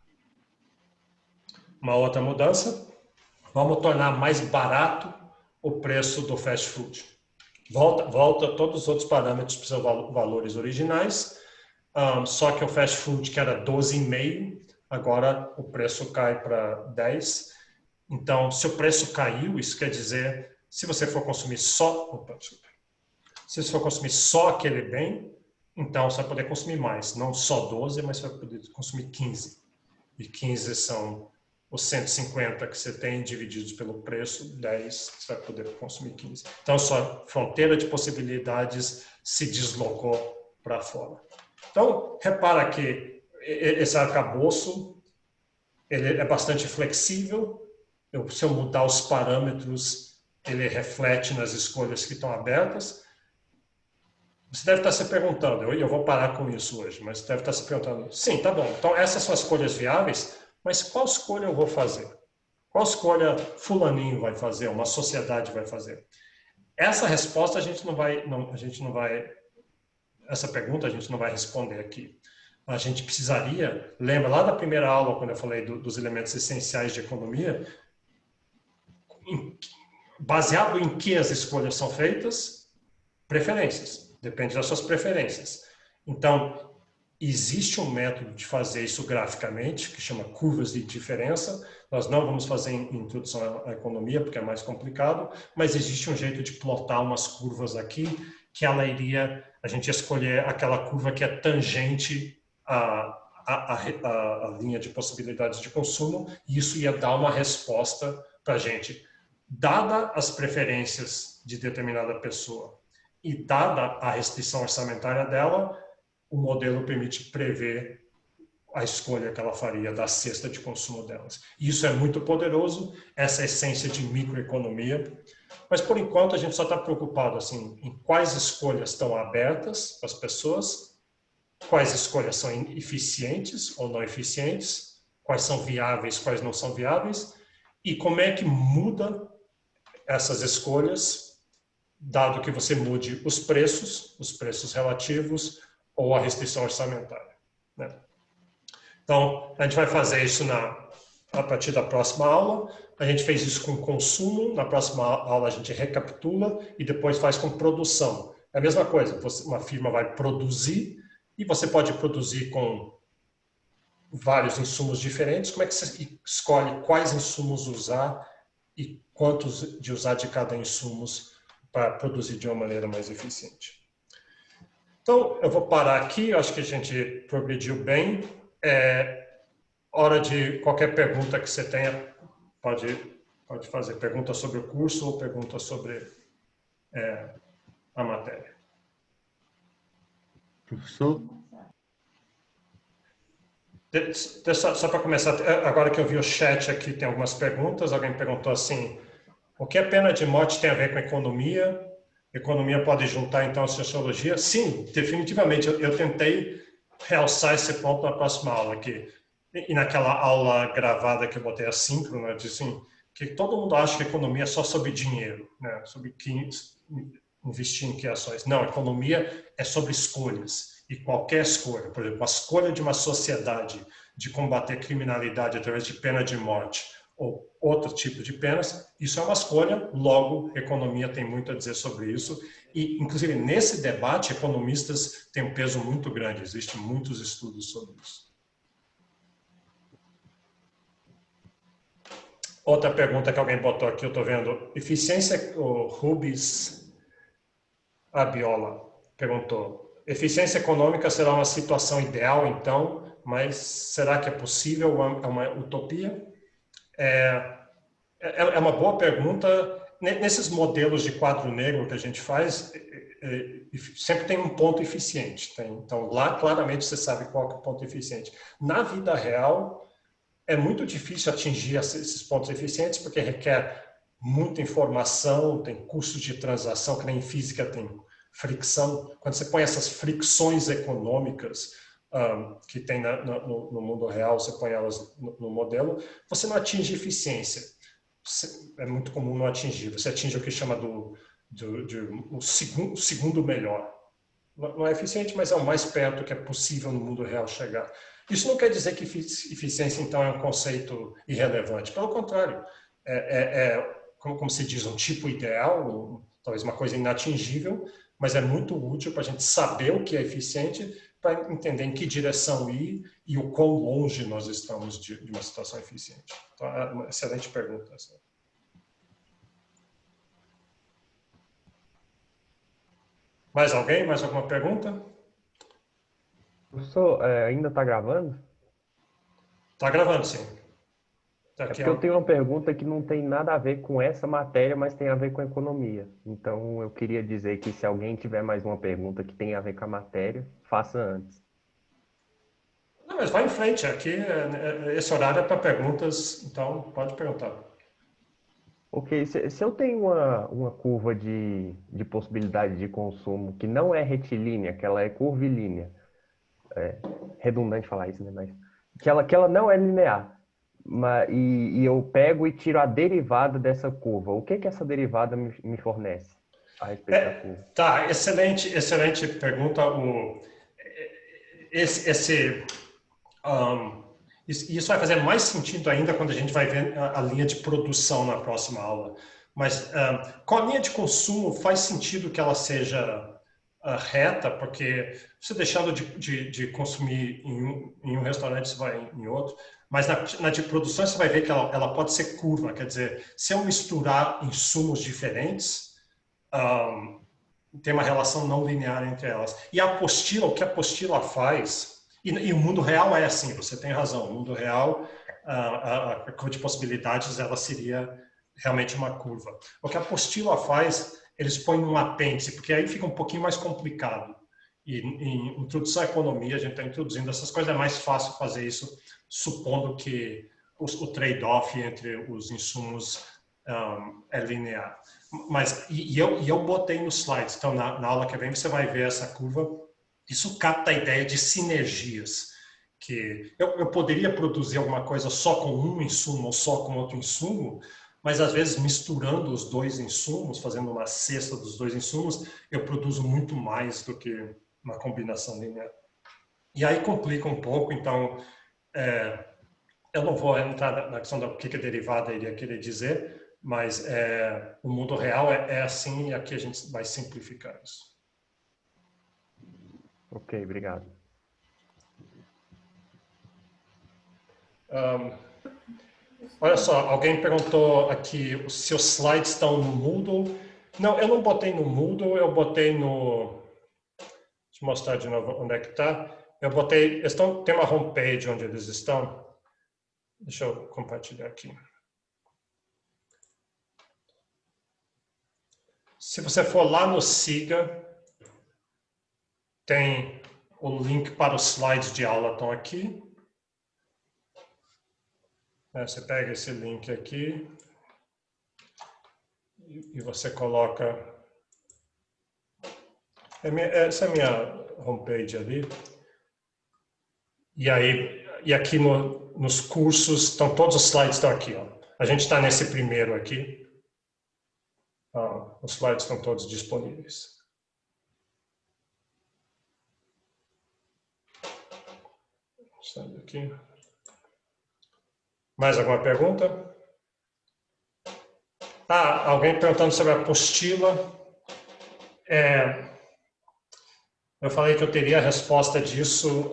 Uma outra mudança, vamos tornar mais barato o preço do fast food. Volta todos os outros parâmetros para os valores originais, só que o fast food, que era 12,5, agora o preço cai para 10. Então, se o preço caiu, isso quer dizer, se você for consumir só aquele bem, então você vai poder consumir mais, não só 12, mas você vai poder consumir 15. E 15 são os 150 que você tem divididos pelo preço, 10 você vai poder consumir 15. Então, sua fronteira de possibilidades se deslocou para fora. Então, repara que esse arcabouço ele é bastante flexível. Se eu mudar os parâmetros, ele reflete nas escolhas que estão abertas. Você deve estar se perguntando, eu vou parar com isso hoje, mas você deve estar se perguntando, sim, tá bom, então essas são as escolhas viáveis, mas qual escolha eu vou fazer? Qual escolha fulaninho vai fazer, uma sociedade vai fazer? Essa resposta essa pergunta a gente não vai responder aqui. A gente precisaria, lembra lá da primeira aula, quando eu falei dos elementos essenciais de economia, baseado em que as escolhas são feitas? Preferências. Depende das suas preferências. Então, existe um método de fazer isso graficamente, que chama curvas de diferença. Nós não vamos fazer em introdução à economia, porque é mais complicado, mas existe um jeito de plotar umas curvas aqui, que a gente escolher aquela curva que é tangente à linha de possibilidades de consumo, e isso ia dar uma resposta para a gente. Dada as preferências de determinada pessoa e dada a restrição orçamentária dela, o modelo permite prever a escolha que ela faria da cesta de consumo delas. Isso é muito poderoso, essa é a essência de microeconomia, mas por enquanto a gente só está preocupado assim, em quais escolhas estão abertas para as pessoas, quais escolhas são eficientes ou não eficientes, quais são viáveis, quais não são viáveis, e como é que muda essas escolhas, dado que você mude os preços relativos ou a restrição orçamentária, né? Então, a gente vai fazer isso a partir da próxima aula. A gente fez isso com consumo, na próxima aula a gente recapitula e depois faz com produção. É a mesma coisa, uma firma vai produzir e você pode produzir com vários insumos diferentes. Como é que você escolhe quais insumos usar e quantos de usar de cada insumo para produzir de uma maneira mais eficiente? Então, eu vou parar aqui, eu acho que a gente progrediu bem. Hora de qualquer pergunta que você tenha, pode fazer pergunta sobre o curso ou pergunta sobre a matéria. Professor? Só para começar, agora que eu vi o chat aqui, tem algumas perguntas. Alguém perguntou assim, o que a pena de morte tem a ver com economia? Economia pode juntar, então, a sociologia? Sim, definitivamente. Eu tentei realçar esse ponto na próxima aula aqui. E naquela aula gravada que eu botei assíncrona, eu disse assim, que todo mundo acha que economia é só sobre dinheiro, né? Sobre investir em que ações. Não, economia é sobre escolhas. E qualquer escolha, por exemplo, a escolha de uma sociedade de combater criminalidade através de pena de morte ou outro tipo de penas, isso é uma escolha, logo, economia tem muito a dizer sobre isso. E, inclusive, nesse debate, economistas têm um peso muito grande, existem muitos estudos sobre isso. Outra pergunta que alguém botou aqui, eu estou vendo, eficiência, o Rubens Abiola perguntou, eficiência econômica será uma situação ideal, então, mas será que é possível, é uma utopia? É uma boa pergunta. Nesses modelos de quadro negro que a gente faz, sempre tem um ponto eficiente. Então, lá, claramente, você sabe qual é o ponto eficiente. Na vida real, é muito difícil atingir esses pontos eficientes, porque requer muita informação, tem custos de transação, que nem em física tem fricção. Quando você põe essas fricções econômicas que tem no mundo real, você põe elas no modelo, você não atinge eficiência. É muito comum não atingir. Você atinge o que chama o segundo melhor. Não é eficiente, mas é o mais perto que é possível no mundo real chegar. Isso não quer dizer que eficiência, então, é um conceito irrelevante. Pelo contrário, como se diz, um tipo ideal, talvez uma coisa inatingível, mas é muito útil para a gente saber o que é eficiente, para entender em que direção ir e o quão longe nós estamos de uma situação eficiente. Então, é uma excelente pergunta essa. Mais alguém? Mais alguma pergunta? Professor, ainda está gravando? Está gravando, sim. É porque eu tenho uma pergunta que não tem nada a ver com essa matéria, mas tem a ver com economia. Então, eu queria dizer que se alguém tiver mais uma pergunta que tem a ver com a matéria, faça antes. Não, mas vai em frente. Aqui, esse horário é para perguntas, então pode perguntar. Ok, se eu tenho uma curva de possibilidade de consumo que não é retilínea, que ela é curvilínea, redundante falar isso, né? Mas que ela não é linear, e eu pego e tiro a derivada dessa curva, o que essa derivada me fornece a respeito da curva? Tá, excelente pergunta. Isso vai fazer mais sentido ainda quando a gente vai ver a linha de produção na próxima aula. Mas com a linha de consumo faz sentido que ela seja reta, porque você deixando de consumir em um restaurante, você vai em outro. Mas na de produção você vai ver que ela pode ser curva. Quer dizer, se eu misturar insumos diferentes, tem uma relação não linear entre elas. E a apostila, o que a apostila faz, e o mundo real é assim, você tem razão, o mundo real, a curva de possibilidades, ela seria realmente uma curva. O que a apostila faz, eles põem um apêndice, porque aí fica um pouquinho mais complicado. E em introdução à economia, a gente está introduzindo essas coisas, é mais fácil fazer isso, supondo que o trade-off entre os insumos é linear. Mas, eu botei nos slides, então na aula que vem você vai ver essa curva. Isso capta a ideia de sinergias, que eu poderia produzir alguma coisa só com um insumo ou só com outro insumo, mas às vezes misturando os dois insumos, fazendo uma cesta dos dois insumos, eu produzo muito mais do que uma combinação linear. E aí complica um pouco, então eu não vou entrar na questão do que a derivada iria querer dizer, mas o mundo real é assim e aqui a gente vai simplificar isso. Ok, obrigado. Olha só, alguém perguntou aqui se os slides estão no Moodle. Não, eu não botei no Moodle, eu botei no... Deixa eu mostrar de novo onde é que está. Eu botei... Tem uma homepage onde eles estão. Deixa eu compartilhar aqui. Se você for lá no Siga, tem o link para os slides de aula estão aqui. Você pega esse link aqui e você coloca... Essa é a minha homepage ali. E aqui nos cursos, todos os slides estão aqui. Ó. A gente está nesse primeiro aqui. Os slides estão todos disponíveis. Sabe aqui. Mais alguma pergunta? Alguém perguntando sobre a apostila. Eu falei que eu teria a resposta disso,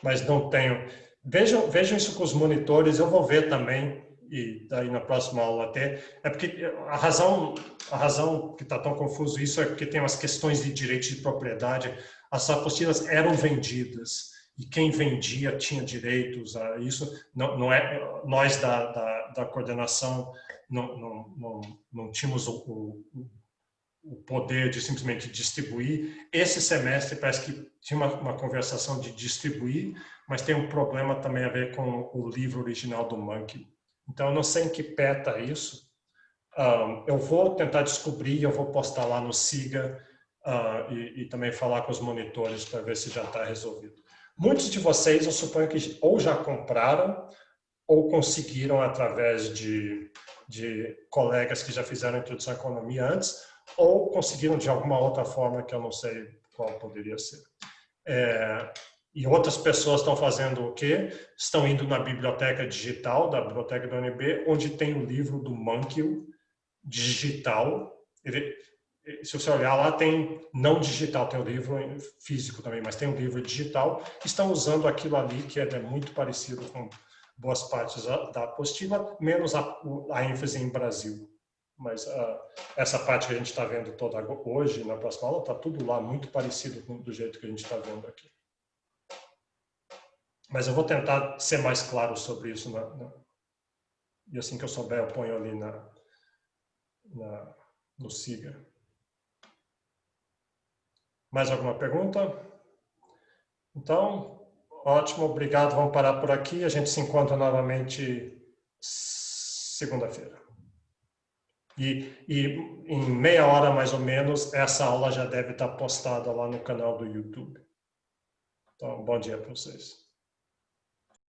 mas não tenho. Vejam isso com os monitores, eu vou ver também, e daí na próxima aula até. É porque a razão que está tão confuso isso é porque tem umas questões de direito de propriedade. As apostilas eram vendidas e quem vendia tinha direitos a isso. Não é, nós da coordenação não tínhamos o poder de simplesmente distribuir. Esse semestre parece que tinha uma conversação de distribuir, mas tem um problema também a ver com o livro original do Monkey. Então, eu não sei em que pé está isso. Eu vou tentar descobrir, eu vou postar lá no Siga e também falar com os monitores para ver se já está resolvido. Muitos de vocês, eu suponho que ou já compraram ou conseguiram através de colegas que já fizeram a introdução à economia antes, ou conseguiram de alguma outra forma que eu não sei qual poderia ser. E outras pessoas estão fazendo o quê? Estão indo na biblioteca digital, da biblioteca da UNB, onde tem o livro do Mankiw, digital. Se você olhar lá, tem não digital, tem o livro físico também, mas tem um livro digital, que estão usando aquilo ali, que é muito parecido com boas partes da apostila, menos a ênfase em Brasil. Mas essa parte que a gente está vendo toda hoje, na próxima aula, está tudo lá muito parecido do jeito que a gente está vendo aqui. Mas eu vou tentar ser mais claro sobre isso. E assim que eu souber, eu ponho ali no Siga. Mais alguma pergunta? Então, ótimo, obrigado. Vamos parar por aqui. A gente se encontra novamente segunda-feira. E em meia hora, mais ou menos, essa aula já deve estar postada lá no canal do YouTube. Então, bom dia para vocês.